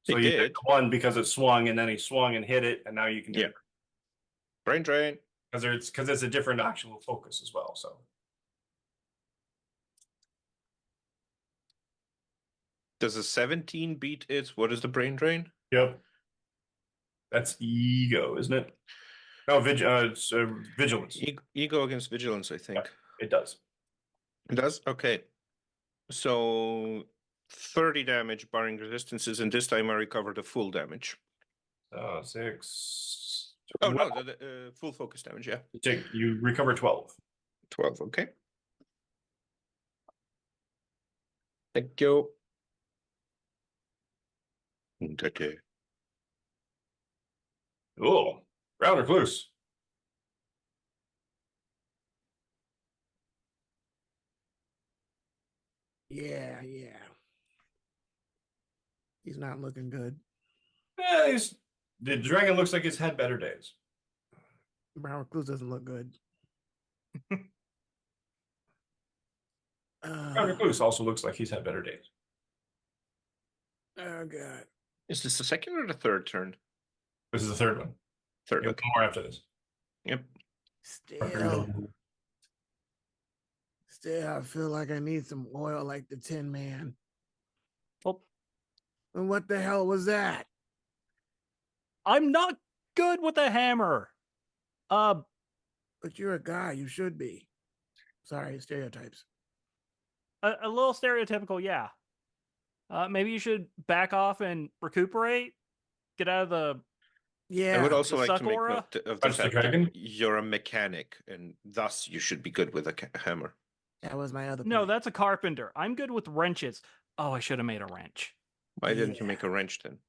So They you did. did one because it swung, and then he swung and hit it, and now you can do Yeah. it Brain drain. because it's a different actual focus as well. So Does a 17 beat it? What is the brain drain? yep, that's ego, isn't it? No, it's vigilance. Ego against vigilance, I think. It does. It does? Okay. So 30 damage barring resistances, and this time I recover the full damage. 6. Oh, no, the full focus damage, yeah. You recover 12. 12, okay. Thank you. Okay. Oh, round recluse. Yeah. He's not looking good. The dragon looks like it's had better days. Brown Recluse doesn't look good. Round recluse also looks like he's had better days. Oh god. Is this the second or the third turn? This is the third one. Third, You'll okay. more after this. Yep. Still, I feel like I need some oil like the Tin Man. Oh, And what the hell was that? I'm not good with a hammer. But you're a guy. You should be. Sorry, stereotypes. A little stereotypical, yeah. Maybe you should back off and recuperate. Get out of the Yeah. I would also The like to make Sakura? note of the Punch the fact that dragon? you're a mechanic, and thus you should be good with a hammer. That was my other No, point. that's a carpenter. I'm good with wrenches. Oh, I should have made a wrench. Why didn't you Yeah. make a wrench then?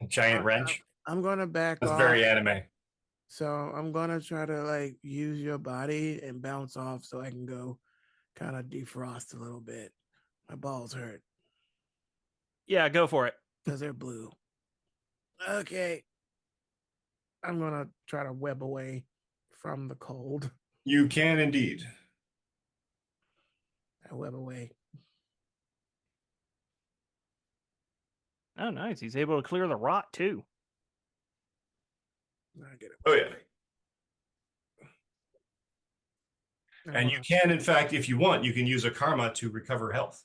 Giant wrench. I'm gonna back That's off. very anime. So I'm gonna try to like use your body and bounce off so I can go kind of defrost a little bit. My balls hurt Yeah, go for it. because they're blue. Okay. I'm gonna try to web away from the cold. You can indeed. I web away. Oh, nice. He's able to clear the rot too. I get it. Oh yeah. And you can, in fact, if you want, you can use a karma to recover health,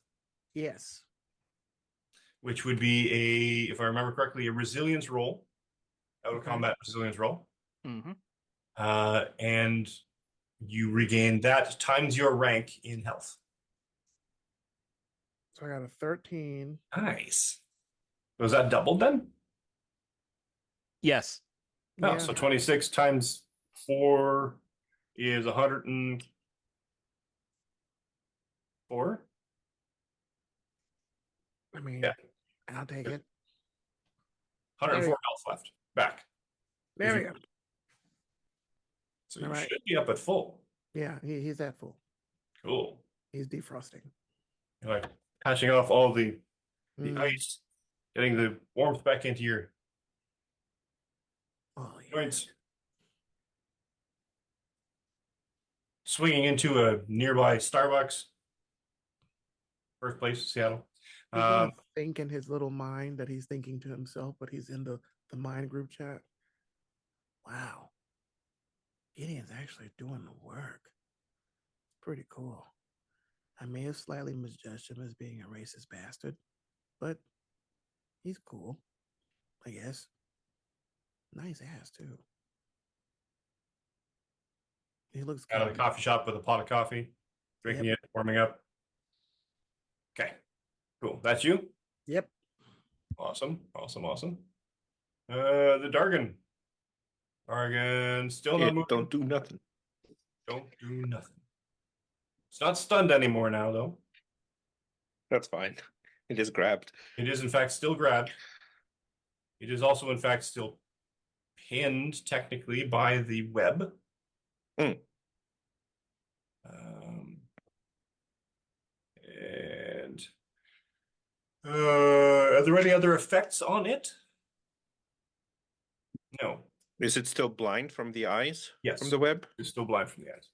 Yes. which would be if I remember correctly, a resilience roll, out of Okay. combat resilience roll. Mm-hmm. And you regain that times your rank in health. So I got a 13. Nice. Was that doubled then? Yes. No, Yeah. so 26 times 4 is 104. I mean, Yeah. I'll take it. 104 health left. Back. There we go. So you All right. should be up at full. Yeah, he's that full. Cool. He's defrosting. You're like patching off all the Mm. ice, getting the warmth back into your Oh, yeah. joints. Swinging into a nearby Starbucks. First place, Seattle. He's gonna think in his little mind that he's thinking to himself, but he's in the mind group chat. Wow. Gideon's actually doing the work. Pretty cool. I may have slightly misjudged him as being a racist bastard, but he's cool, I guess. Nice ass, too. He looks Out of good. the coffee shop with a pot of coffee, drinking it, warming up. Okay, cool. That's you? Yep. Awesome, awesome, awesome. The Dargan. Dargan still not moving. Don't do nothing. Don't do nothing. It's not stunned anymore now, though. That's fine. It is grabbed. It is, in fact, still grabbed. It is also, in fact, still pinned, technically, by the web. Hmm. And are there any other effects on it? No. Is it still blind from the eyes? Yes. From the web? It's still blind from the eyes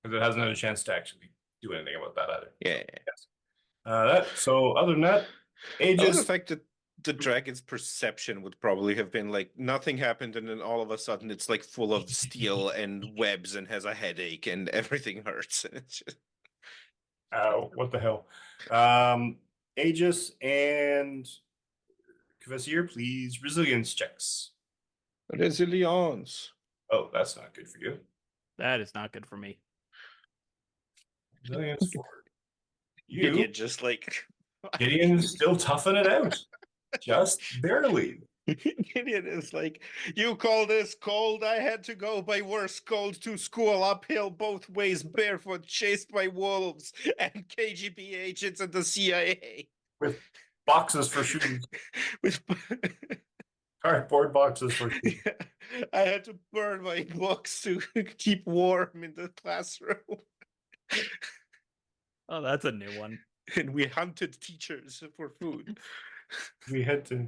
because it hasn't had a chance to actually do anything about that either. Yeah. So other than that, I love the ages. fact that the dragon's perception would probably have been like nothing happened, and then all of a sudden it's like full of steel and webs and has a headache and everything hurts. It's just... Ow! What the hell? Aegis and Kvasir, please resilience checks. Resilience. Oh, that's not good for you. That is not good for me. Resilience for you. Gideon just like Gideon's still toughing it out, just barely. Gideon is like, you call this cold? I had to go by worse cold to school, uphill both ways, barefoot, chased by wolves and KGB agents and the CIA. With boxes for shoes, With cardboard boxes for shoes. I had to burn my books to keep warm in the classroom. Oh, that's a new one. And we hunted teachers for food. We had to.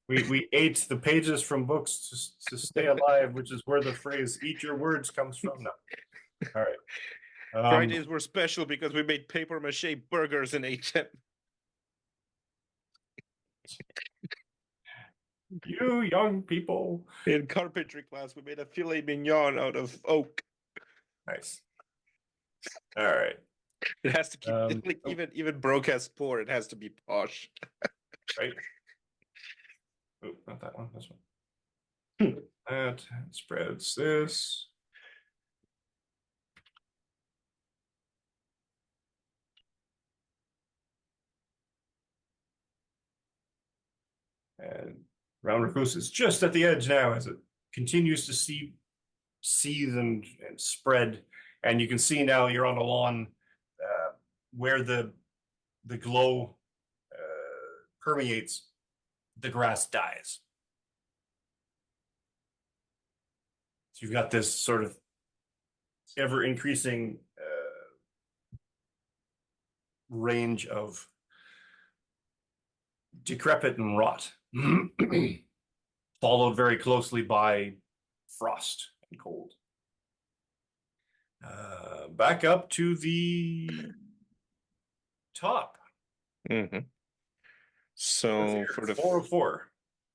We ate the pages from books to stay alive, which is where the phrase "eat your words" comes from. Now, all right. Fridays were special because we made paper mache burgers and ate them. You young people. In carpentry class, we made a filet mignon out of oak. Nice. All right. It has to keep like even broke as poor. It has to be posh. Right. Oh, not that one. This one. That spreads this. And round recluse is just at the edge now, is it? continues to seethe and spread, and you can see now you're on a lawn where the glow permeates, the grass dies. So you've got this sort of ever increasing range of decrepit and rot, followed very closely by frost and cold. Back up to the top. Mm-hmm. So for the 404.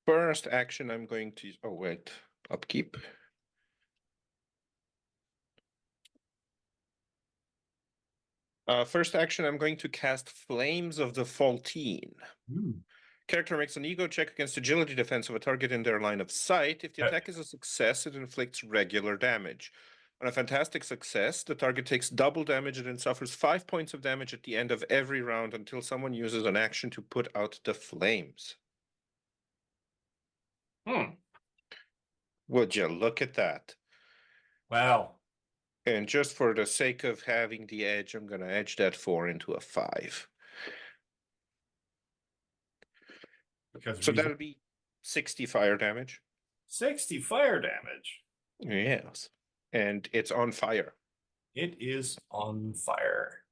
first action, I'm going to. Oh wait, upkeep. First action, I'm going to cast Flames of the Faultine. Character makes an ego check against agility defense of a target in their line of sight. If the attack is a success, it inflicts regular damage. On a fantastic success, the target takes double damage and then suffers 5 points of damage at the end of every round until someone uses an action to put out the flames. Would you look at that? Wow. And just for the sake of having the edge, I'm going to edge that 4 into a 5. Because So that'll be 60 fire damage. 60 fire damage. Yes. And it's on fire. It is on fire.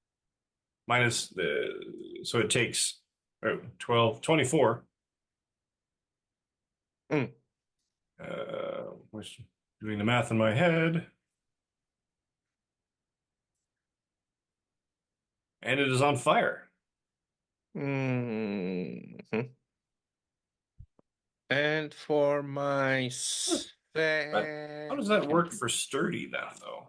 Minus the, so it takes 12, 24. Was doing the math in my head. And it is on fire. Mm-hmm. And for my How does that work for sturdy then, though?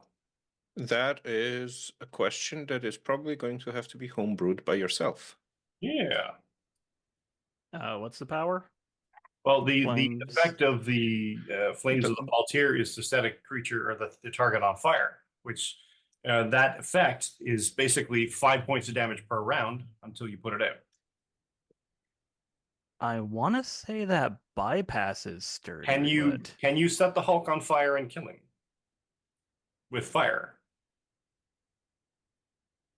That is a question that is probably going to have to be homebrewed by yourself. Yeah. What's the power? Well, the Flames. effect of the flames of the Altair is to set a creature or the target on fire, which that effect is basically 5 points of damage per round until you put it out. I want to say that bypasses sturdy. Can you set the Hulk on fire and kill him with fire?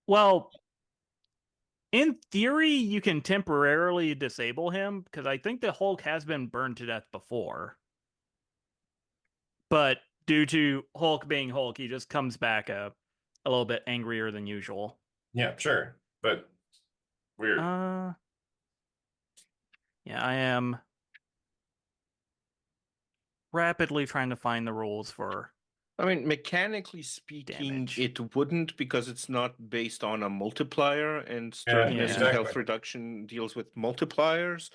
Well, in theory, you can temporarily disable him because I think the Hulk has been burned to death before. But due to Hulk being Hulk, he just comes back a little bit angrier than usual. Yeah, sure. But weird. Yeah, I am rapidly trying to find the rules for. I mean, mechanically speaking, damage. it wouldn't because it's not based on a multiplier, and sturdiness and health exactly. reduction deals with multipliers.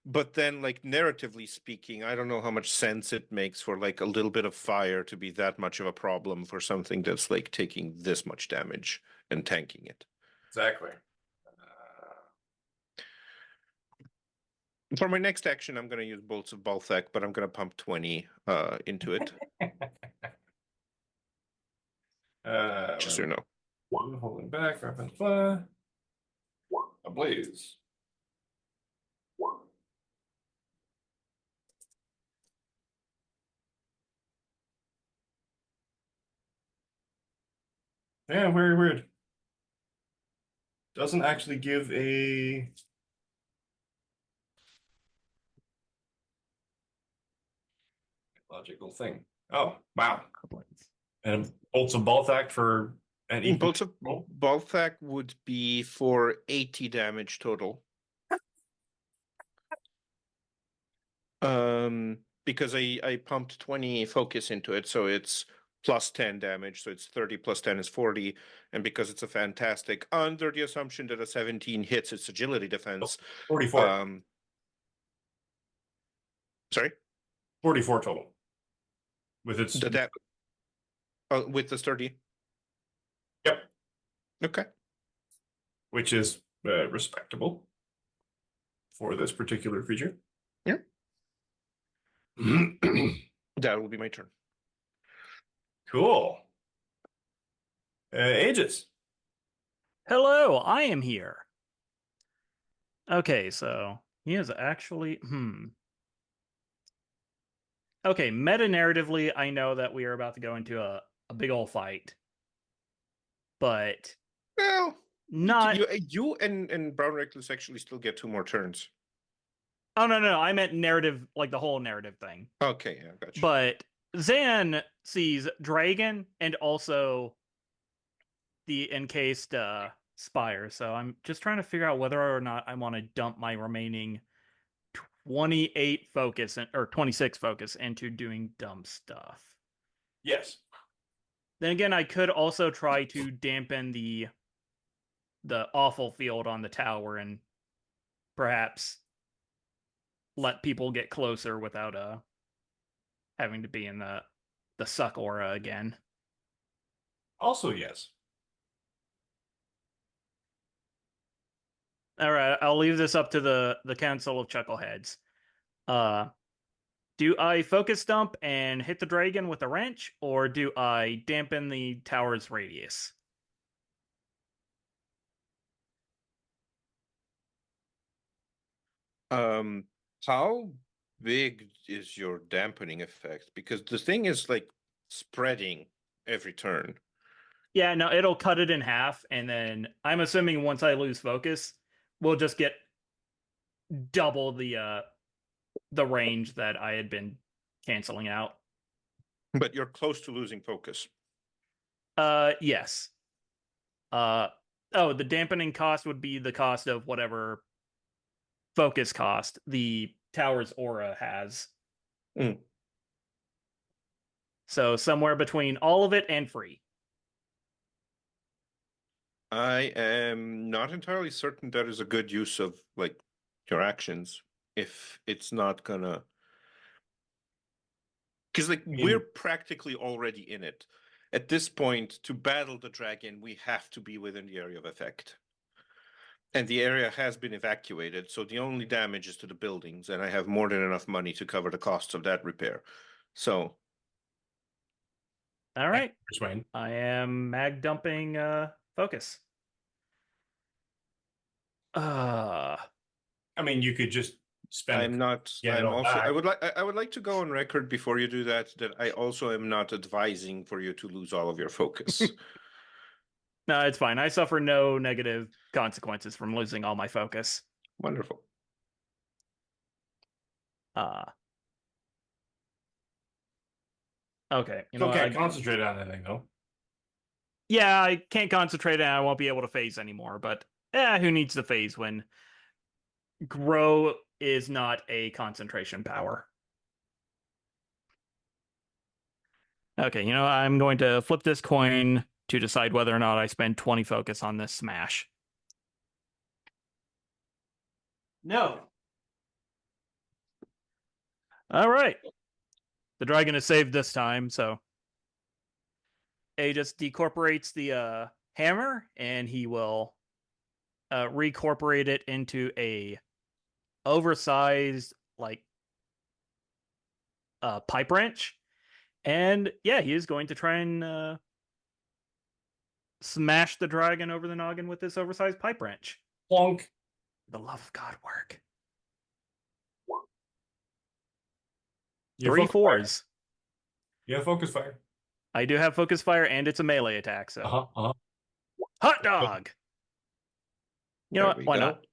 But then, like, narratively speaking, I don't know how much sense it makes for, like, a little bit of fire to be that much of a problem for something that's, like, taking this much damage and tanking it. Exactly. For my next action, I'm going to use Bolts of Balthak, but I'm going to pump 20 into it. Just so you know. One holding back, weapon fly. Ablaze. Yeah, very weird. Doesn't actually give a logical thing. Oh, wow. And bolts of Balthak for an equal. Bolts of Balthak would be for 80 damage total. Because I pumped 20 focus into it, so it's plus 10 damage, so it's 30 plus 10 is 40, and because it's a fantastic, under the assumption that a 17 hits its agility defense. 44. Sorry? 44 total. With its with the sturdy? Yep. Okay. Which is respectable for this particular creature. Yeah. That will be my turn. Cool. Aegis. Hello, I am here. Okay, so he is actually Okay, meta narratively, I know that we are about to go into a big old fight, but Well, not. you and Brown Reckless actually still get 2 more turns. Oh no, I meant narrative, like the whole narrative thing. Okay, yeah, gotcha. But Zan sees Dragon and also the encased spire, so I'm just trying to figure out whether or not I want to dump my remaining 28 focus or 26 focus into doing dumb stuff. Yes. Then again, I could also try to dampen the awful field on the tower and perhaps let people get closer without having to be in the suck aura again. Also, yes. All right, I'll leave this up to the Council of Chuckleheads. Do I focus dump and hit the dragon with a wrench, or do I dampen the tower's radius? How big is your dampening effect? Because the thing is like spreading every turn. Yeah, no, it'll cut it in half, and then I'm assuming once I lose focus, we'll just get double the range that I had been canceling out. But you're close to losing focus. Yes. The dampening cost would be the cost of whatever focus cost the tower's aura has. Mm. So somewhere between all of it and free. I am not entirely certain that is a good use of like your actions if it's not gonna, because like we're practically already in it. At this point, to battle the dragon, we have to be within the area of effect. And the area has been evacuated, so the only damage is to the buildings, and I have more than enough money to cover the costs of that repair. So, All right. Persuade. I am mag dumping focus. I mean, you could just spend. I'm not. Yeah, I'm no, also. back. I would like to go on record before you do that. That I also am not advising for you to lose all of your focus. No, it's fine. I suffer no negative consequences from losing all my focus. Wonderful. Okay. You can't concentrate on anything though. Yeah, I can't concentrate and I won't be able to phase anymore, but who needs to phase when grow is not a concentration power? Okay, I'm going to flip this coin to decide whether or not I spend 20 focus on this smash. No. All right. The dragon is saved this time, so A just decorporates the hammer, and he will recorporate it into a oversized pipe wrench. And yeah, he is going to try and smash the dragon over the noggin with this oversized pipe wrench. Plonk. The love of God work. You 3 4s. Fire. You have focus fire. I do have focus fire, and it's a melee attack. So hot dog. You know what? Why not?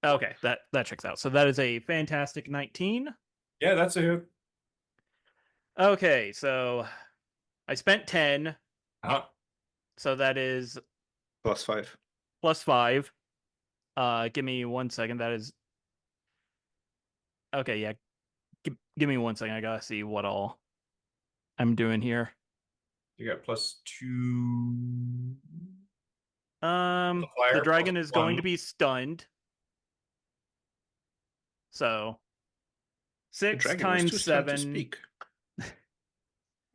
Okay, that checks out. So that is a fantastic 19. Yeah, that's a hit. Okay, so I spent 10. So that is +5. +5. Give me 1 second. That is okay. Yeah, give me 1 second. I gotta see what all I'm doing here. You got +2. The dragon is going to be stunned. So 6 times 7.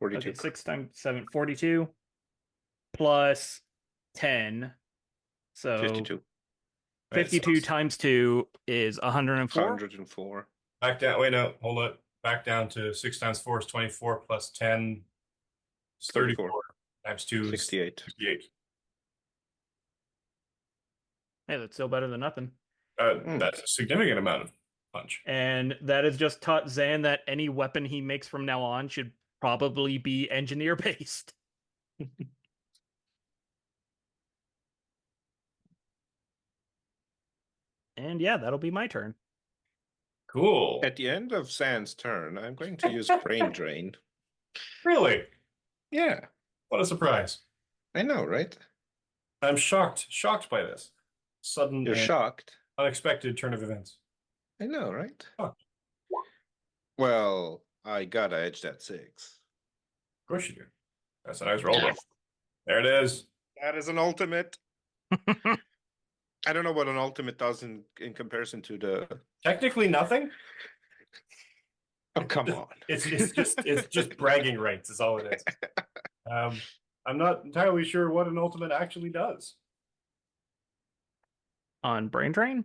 42. Okay, 6 times 7, 42. Plus 10. So 52. 52 times 2 is 104. 104. Back down. Wait, no, hold it. Back down to 6 times 4 is 24 plus 10 is 34 times 2 is 68. 68. Hey, that's still better than nothing. That's a significant amount of punch. And that has just taught Zan that any weapon he makes from now on should probably be engineer based. And yeah, that'll be my turn. Cool. At the end of Zan's turn, I'm going to use Brain Drain. Really? Yeah, What a surprise. I know, right? I'm shocked by this. Sudden You're and shocked. unexpected turn of events. I know, right? Huh. Well, I gotta edge that 6. Of course you do. That's a nice roll, though. There it is. That is an ultimate. I don't know what an ultimate does in comparison to the. Technically nothing. Oh, come on. It's just bragging rights is all it is. I'm not entirely sure what an ultimate actually does On Brain Drain?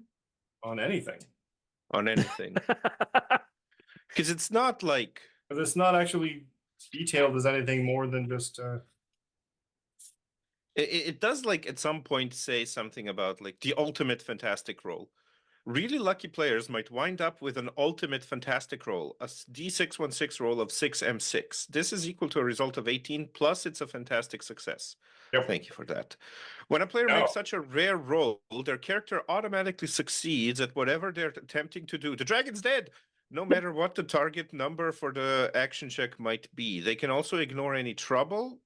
on anything. On anything. Because it's not like. But it's not actually detailed as anything more than just It does, like, at some point say something about, like, the ultimate fantastic roll. Really lucky players might wind up with an ultimate fantastic roll, a D616 roll of 6M6. This is equal to a result of 18, plus it's a fantastic success. Yep. Thank you for that. When a player No. makes such a rare roll, their character automatically succeeds at whatever they're attempting to do. The dragon's dead! No matter what the target number for the action check might be. They can also ignore any trouble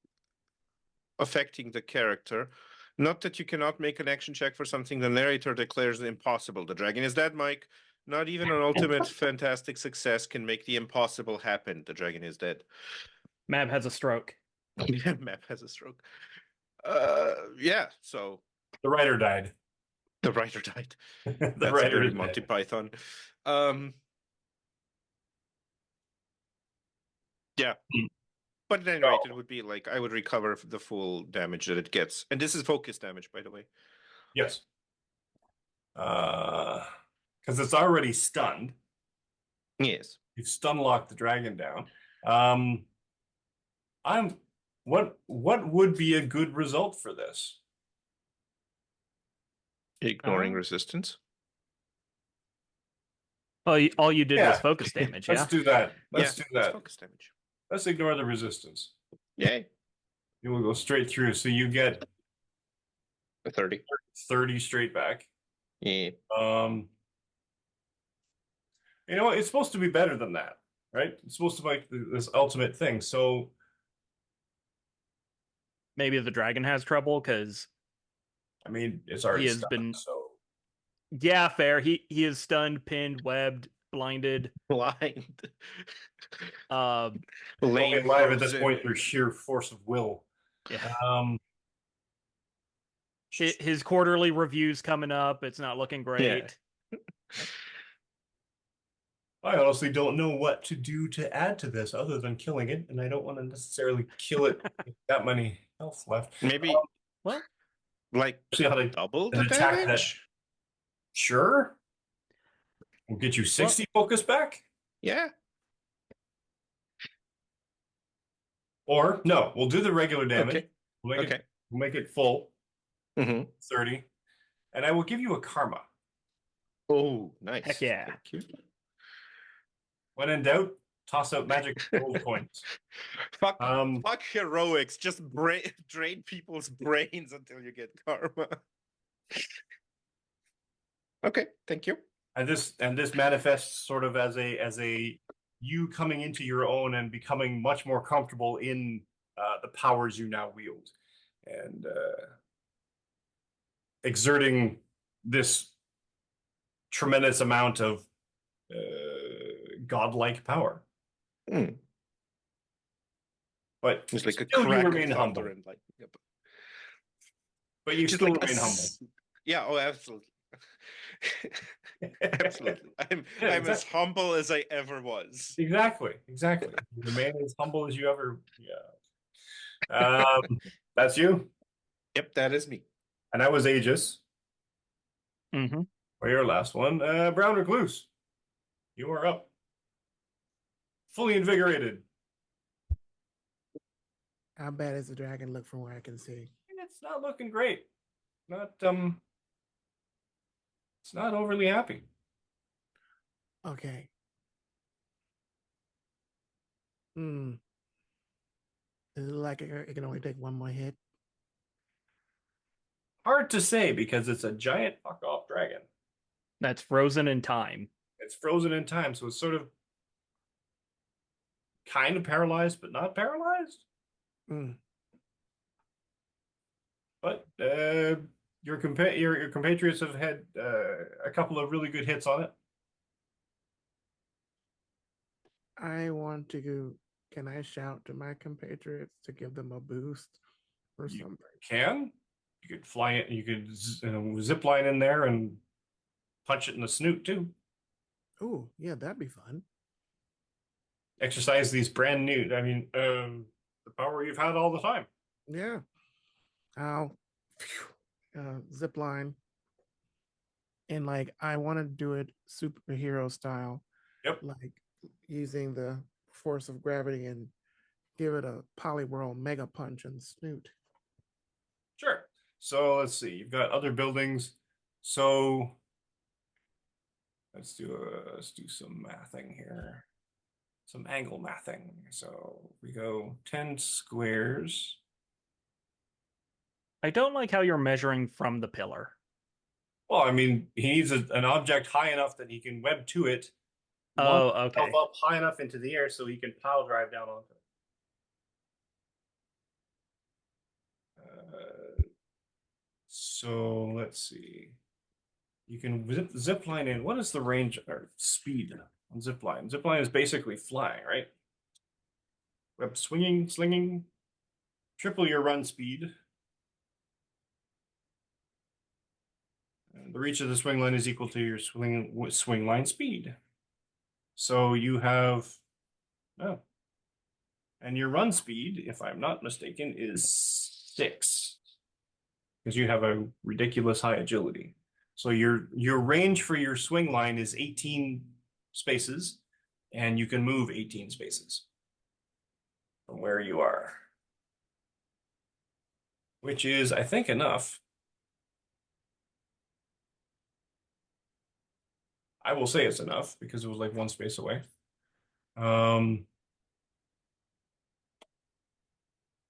affecting the character. Not that you cannot make an action check for something the narrator declares impossible. The dragon is dead, Mike. Not even an ultimate fantastic success can make the impossible happen. The dragon is dead. Mab has a stroke. Yeah, Map has a stroke. Yeah, so the writer died. the writer died. The That's writer very is Monty dead. Python. Yeah. But at any rate, it would be like I would recover the full damage that it gets. And this is focus damage, by the way. Yes. Because it's already stunned. Yes. You've stun locked the dragon down. What would be a good result for this? Ignoring resistance. Well, all you did Yeah. was focus damage, yeah? Let's do that. Let's do it's that. focus damage. Let's ignore the resistance. Yay. You will go straight through. So you get A 30. 30 straight back. Yeah. You know what? It's supposed to be better than that, right? It's supposed to make this ultimate thing. So Maybe the dragon has trouble because I mean, it's already he has stunned, been. so Yeah, fair. He is stunned, pinned, webbed, blinded. Blind. only Lame alive at this frozen. point through sheer force of will. Yeah. His quarterly review's coming up. It's not looking great. I honestly don't know what to do to add to this other than killing it, and I don't want to necessarily kill it with that many health left. Maybe Well, like See how they double the an attack that- damage. Sure. We'll get you 60 focus back. Yeah. Or no, we'll do the regular damage. Okay. We'll Okay. make it full, Mm-hmm. 30. And I will give you a karma. Oh, nice. Heck yeah. Thank you. When in doubt, toss out magic gold coins. Fuck, Um, fuck heroics. Just drain people's brains until you get karma. Okay, thank you. and this manifests sort of as a you coming into your own and becoming much more comfortable in the powers you now wield, and exerting this tremendous amount of godlike power. Hmm. But It's like a still crack you of remain humble. thunder and like. Yep. But you Just still like a remain humble. Yeah. Oh, absolutely. Absolutely. I'm Yeah, I'm as exactly. humble as I ever was. Exactly. You remain as humble as you ever. Yeah. That's you. Yep, that is me. And I was Aegis Mm-hmm. for your last one. Brown Recluse, you are up. Fully invigorated. How bad does the dragon look from where I can see? It's not looking great. It's not overly happy. Okay. Hmm. Is it like it can only take one more hit? Hard to say because it's a giant fuck off dragon. That's frozen in time. It's frozen in time, so it's sort of kind of paralyzed, but not paralyzed. Hmm. But your compatriots have had a couple of really good hits on it. I want to go. Can I shout to my compatriots to give them a boost or You something? can. You could fly it. You could zip line in there and punch it in the snoot too. Oh, yeah, that'd be fun. Exercise these brand new. I mean, the power you've had all the time. Yeah. I'll zip line. And like I want to do it superhero style, Yep. like using the force of gravity and give it a Polyworld mega punch and snoot. Sure. So let's see. You've got other buildings. So let's do some mathing here. Some angle mathing. So we go 10 squares. I don't like how you're measuring from the pillar. Well, I mean, he needs an object high enough that he can web to it, launch Oh, himself okay. up high enough into the air so he can pile drive down onto it. So let's see. You can zip line in. What is the range or speed on zip line? Zip line is basically flying, right? Web swinging, slinging, triple your run speed. And the reach of the swing line is equal to your swing line speed. So you have, oh, and your run speed, if I'm not mistaken, is 6 because you have a ridiculous high agility. So your range for your swing line is 18 spaces, and you can move 18 spaces from where you are, which is, I think, enough. I will say it's enough because it was like one space away. And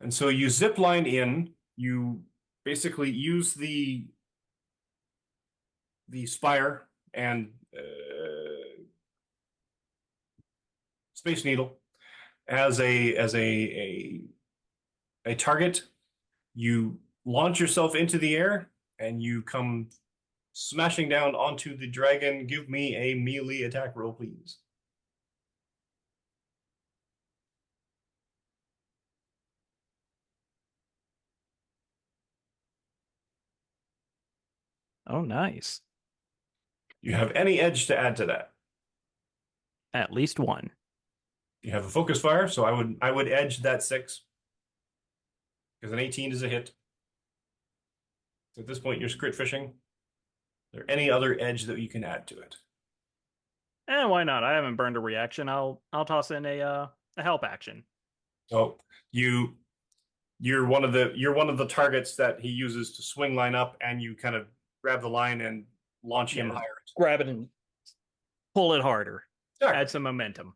so you zip line in, you basically use the spire and Space Needle as a target. You launch yourself into the air and you come smashing down onto the dragon. Give me a melee attack roll, please. Oh, nice. You have any edge to add to that? At least one. You have a focus fire, so I would edge that 6 because an 18 is a hit. So at this point, you're crit fishing. Is there any other edge that you can add to it? And why not? I haven't burned a reaction. I'll toss in a help action. So you're one of the targets that he uses to swing line up, and you kind of grab the line and launch him Yeah, higher. grab it and pull it harder. Sure. Add some momentum.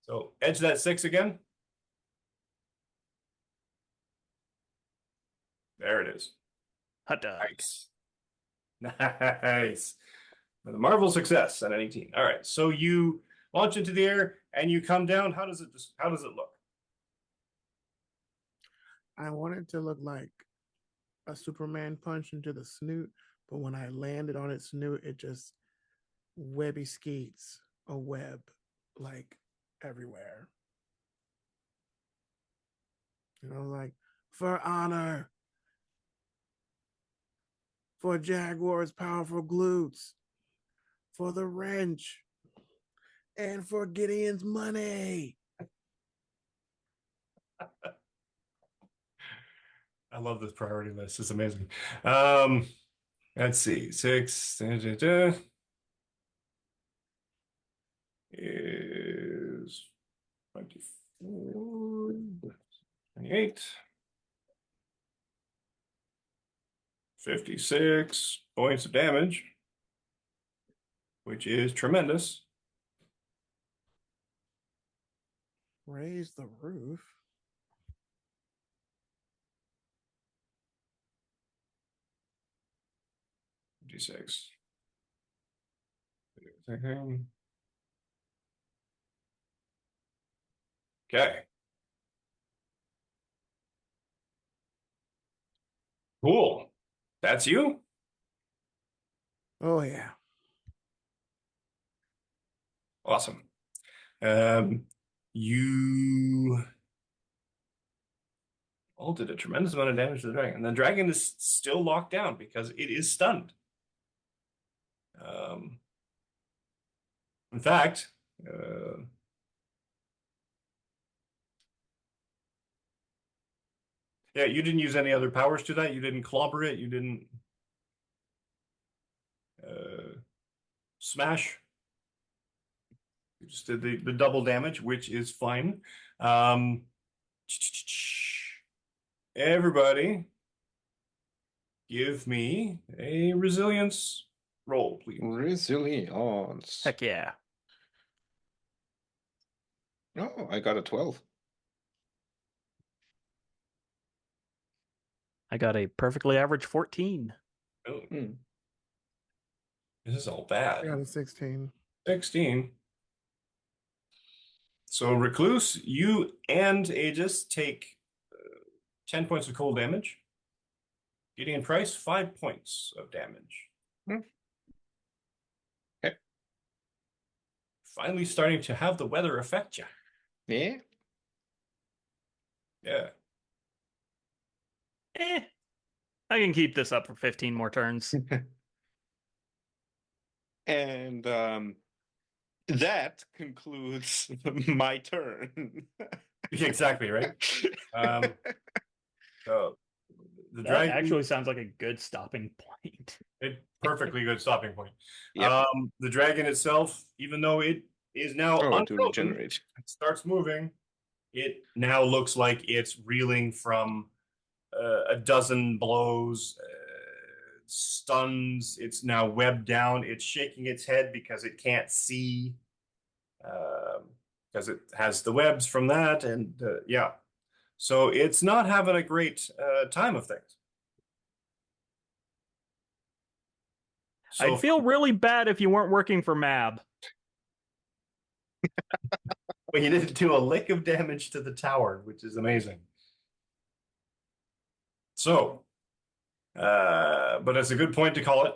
So edge that 6 again. There it is. Hot dog. Nice. Nice. The Marvel success at an 18. All right. So you launch into the air and you come down. How does it look? I want it to look like a Superman punch into the snoot, but when I landed on its snoot, it just webby skates a web like everywhere. Like for honor, for Jaguar's powerful glutes, for the wrench, and for Gideon's money. I love this priority list. It's amazing. Let's see. 6 is 24, 28, 56 points of damage, which is tremendous. Raise the roof. D6. Okay. Cool. That's you? Oh yeah. Awesome. You all did a tremendous amount of damage to the dragon. And the dragon is still locked down because it is stunned. In fact, yeah, you didn't use any other powers to that. You didn't clobber it. You didn't smash. You just did the double damage, which is fine. Everybody, give me a resilience roll, please. Resilience. Heck yeah. Oh, I got a 12. I got a perfectly average 14. Oh, Hmm. this is all I got bad. a 16. 16. So Recluse, you and Aegis take 10 points of cold damage. Gideon Price, 5 points of damage. Hmm. Okay. Finally starting to have the weather affect you. Yeah. Yeah. I can keep this up for 15 more turns. And that concludes my turn. Exactly, right? So the That dragon actually sounds like a good stopping point. a perfectly good stopping point. Yep. The dragon itself, even though it is now Oh, to unfrozen, regenerate. it starts moving. It now looks like it's reeling from a dozen blows, stuns. It's now webbed down. It's shaking its head because it can't see, because it has the webs from that, and yeah. So it's not having a great time of things. So I'd feel really bad if you weren't working for Mab. well, you didn't do a lick of damage to the tower, which is amazing. So, but it's a good point to call it.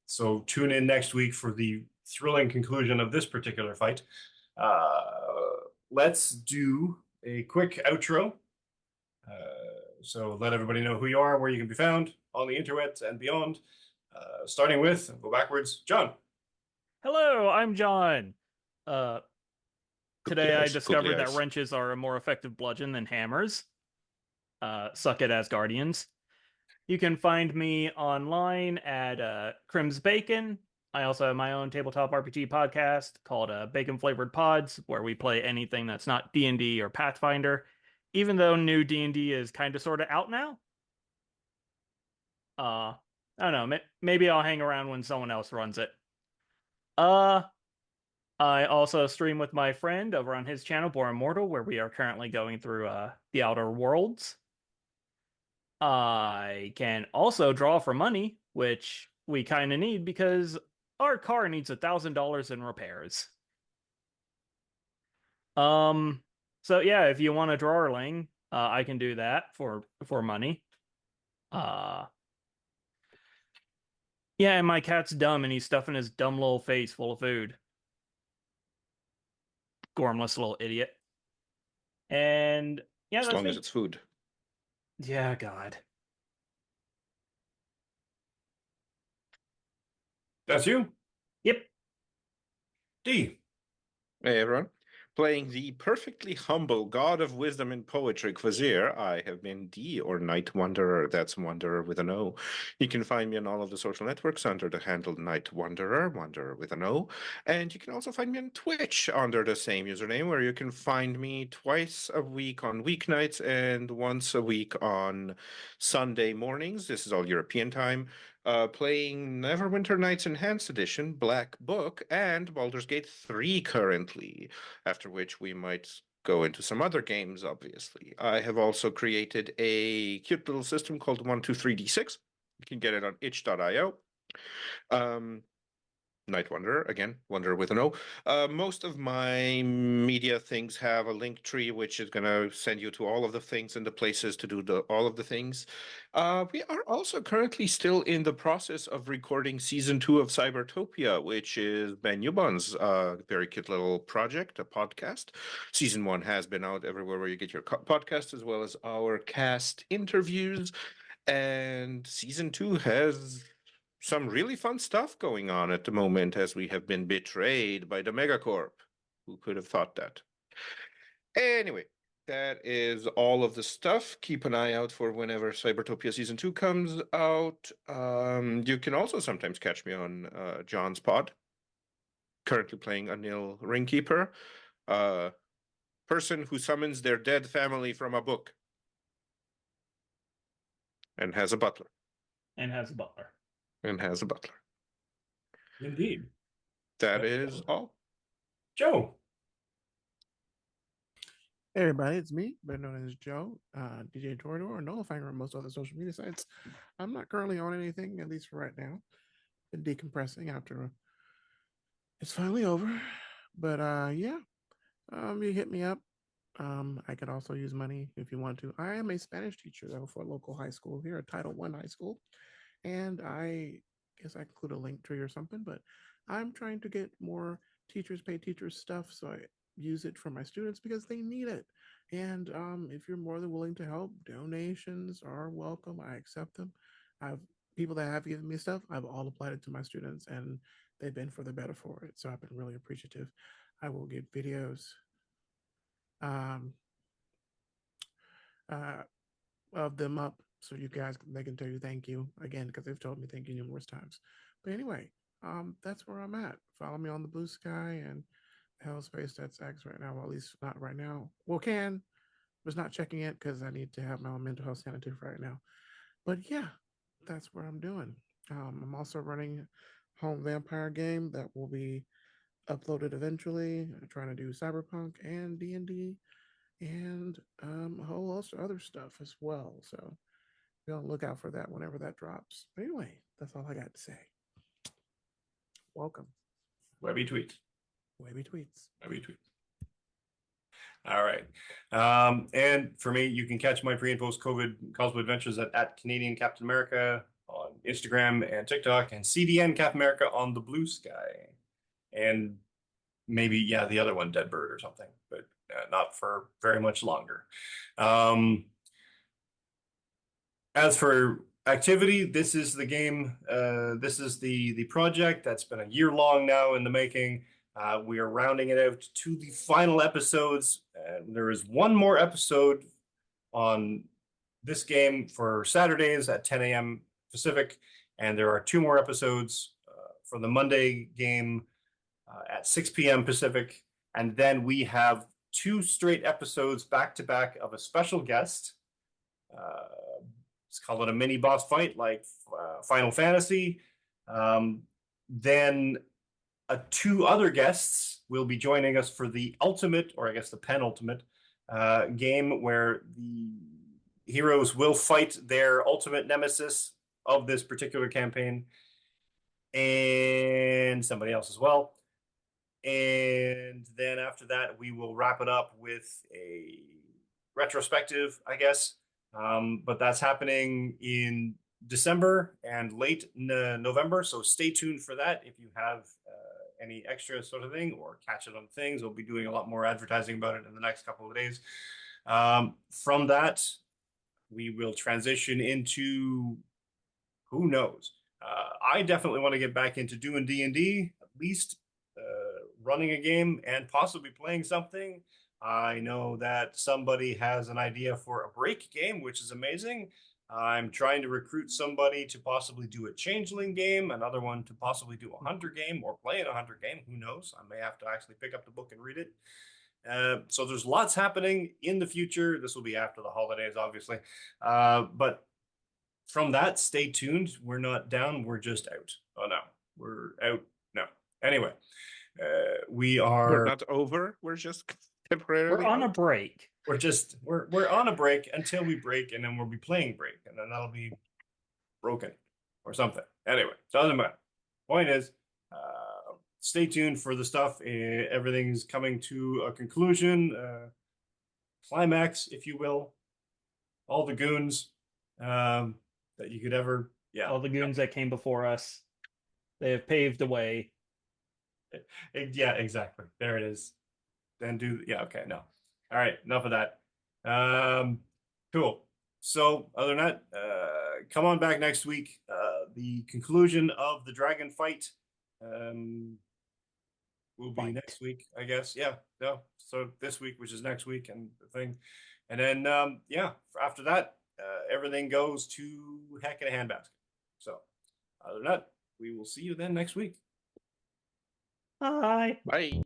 So tune in next week for the thrilling conclusion of this particular fight. Let's do a quick outro. So let everybody know who you are, where you can be found on the interwebs and beyond. Starting with, go backwards, John. Hello, I'm John. Today I eyes, discovered googly that eyes. wrenches are a more effective bludgeon than hammers. Suck it, Asgardians. You can find me online at Crim's Bacon. I also have my own tabletop RPG podcast called Bacon Flavored Pods, where we play anything that's not D&D or Pathfinder, even though new D&D is kind of sort of out now. I don't know. Maybe I'll hang around when someone else runs it. I also stream with my friend over on his channel, Born Immortal, where we are currently going through the Outer Worlds. I can also draw for money, which we kind of need because our car needs $1,000 in repairs. So yeah, if you want a drawerling, I can do that for money. Yeah, and my cat's dumb and he's stuffing his dumb little face full of food. Gormless little idiot. And yeah, As that's long me. as it's food. Yeah, God. That's you, Yep. D. Hey everyone. Playing the perfectly humble god of wisdom and poetry, Quazir, I have been D, or Night Wanderer. That's Wanderer with an O. You can find me on all of the social networks under the handle Night Wanderer, Wanderer with an O. And you can also find me on Twitch under the same username, where you can find me twice a week on weeknights and once a week on Sunday mornings. This is all European time. playing Neverwinter Nights Enhanced Edition, Black Book, and Baldur's Gate 3 currently, after which we might go into some other games, obviously. I have also created a cute little system called 123D6. You can get it on itch.io. Night Wanderer, again, Wanderer with an O. Most of my media things have a link tree, which is going to send you to all of the things and the places to do all of the things. We are also currently still in the process of recording season 2 of Cybertopia, which is Ben Newbon's very cute little project, a podcast. Season 1 has been out everywhere where you get your podcast, as well as our cast interviews. And season 2 has some really fun stuff going on at the moment, as we have been betrayed by the Megacorp. Who could have thought that? Anyway, that is all of the stuff. Keep an eye out for whenever Cybertopia Season 2 comes out. You can also sometimes catch me on John's pod. Currently playing a nil Ringkeeper, person who summons their dead family from a book and has a butler. And has a butler. Indeed. That is all. Joe. Hey everybody, it's me, better known as Joe, DJ Torador, or Nullifier on most other social media sites. I'm not currently on anything, at least for right now. Been decompressing after it's finally over. But yeah, you hit me up. I could also use money if you want to. I am a Spanish teacher though for a local high school here, a Title I high school, and I guess I include a link tree or something. But I'm trying to get more paid teachers stuff, so I use it for my students because they need it. And if you're more than willing to help, donations are welcome. I accept them. I've people that have given me stuff, I've all applied it to my students, and they've been for the better for it. So I've been really appreciative. I will get videos um, of them up so you guys they can tell you thank you again because they've told me thank you numerous times. But anyway, that's where I'm at. Follow me on the Blue Sky and Hellspace. That's X right now. Well, at least not right now. Well, was not checking it because I need to have my own mental health sanity right now. But yeah, that's what I'm doing. I'm also running home vampire game that will be uploaded eventually. I'm trying to do Cyberpunk and D&D and a whole host of other stuff as well. So be on the lookout for that whenever that drops. But anyway, that's all I got to say. Welcome. Webby tweets. Webby tweets. All right. And for me, you can catch my pre and post COVID cosplay adventures at Canadian Captain America on Instagram and TikTok, and CDN Captain America on the Blue Sky. And maybe, yeah, the other one, Dead Bird or something, but not for very much longer. As for activity, this is the game. This is the project that's been a year long now in the making. We are rounding it out to the final episodes. There is one more episode on this game for Saturdays at 10 a.m. Pacific, and there are 2 more episodes for the Monday game at 6 p.m. Pacific, and then we have 2 straight episodes back to back of a special guest. Let's call it a mini boss fight like Final Fantasy. Then 2 other guests will be joining us for the ultimate, or I guess the penultimate, game where the heroes will fight their ultimate nemesis of this particular campaign, and somebody else as well. And then after that, we will wrap it up with a retrospective, I guess. But that's happening in December and late November. So stay tuned for that. If you have any extra sort of thing or catch it on things, we'll be doing a lot more advertising about it in the next couple of days. From that, we will transition into who knows. I definitely want to get back into doing D&D, at least running a game and possibly playing something. I know that somebody has an idea for a break game, which is amazing. I'm trying to recruit somebody to possibly do a changeling game, another one to possibly do a hunter game or play in a hunter game. Who knows? I may have to actually pick up the book and read it. So there's lots happening in the future. This will be after the holidays, obviously. But from that, stay tuned. We're not down. We're just out. Oh no, we're out. No. Anyway, we are. We're not over. We're just temporarily We're on a out. break. We're on a break until we break, and then we'll be playing break, and then that'll be broken or something. Anyway, doesn't matter. Point is, stay tuned for the stuff. Everything's coming to a conclusion, climax, if you will. All the goons that you could ever, yeah. All the goons that came before us, they have paved the way. Yeah, exactly. There it is. Then yeah, okay, no. All right, enough of that. Cool. So other than that, come on back next week. The conclusion of the dragon fight will be next week, I guess. Yeah, no. So this week, which is next week, and the thing, and then yeah, after that, everything goes to heck in a handbasket. So other than that, we will see you then next week. Bye. Bye.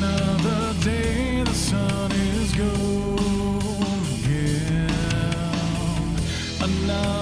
Another day, the sun is golden. Another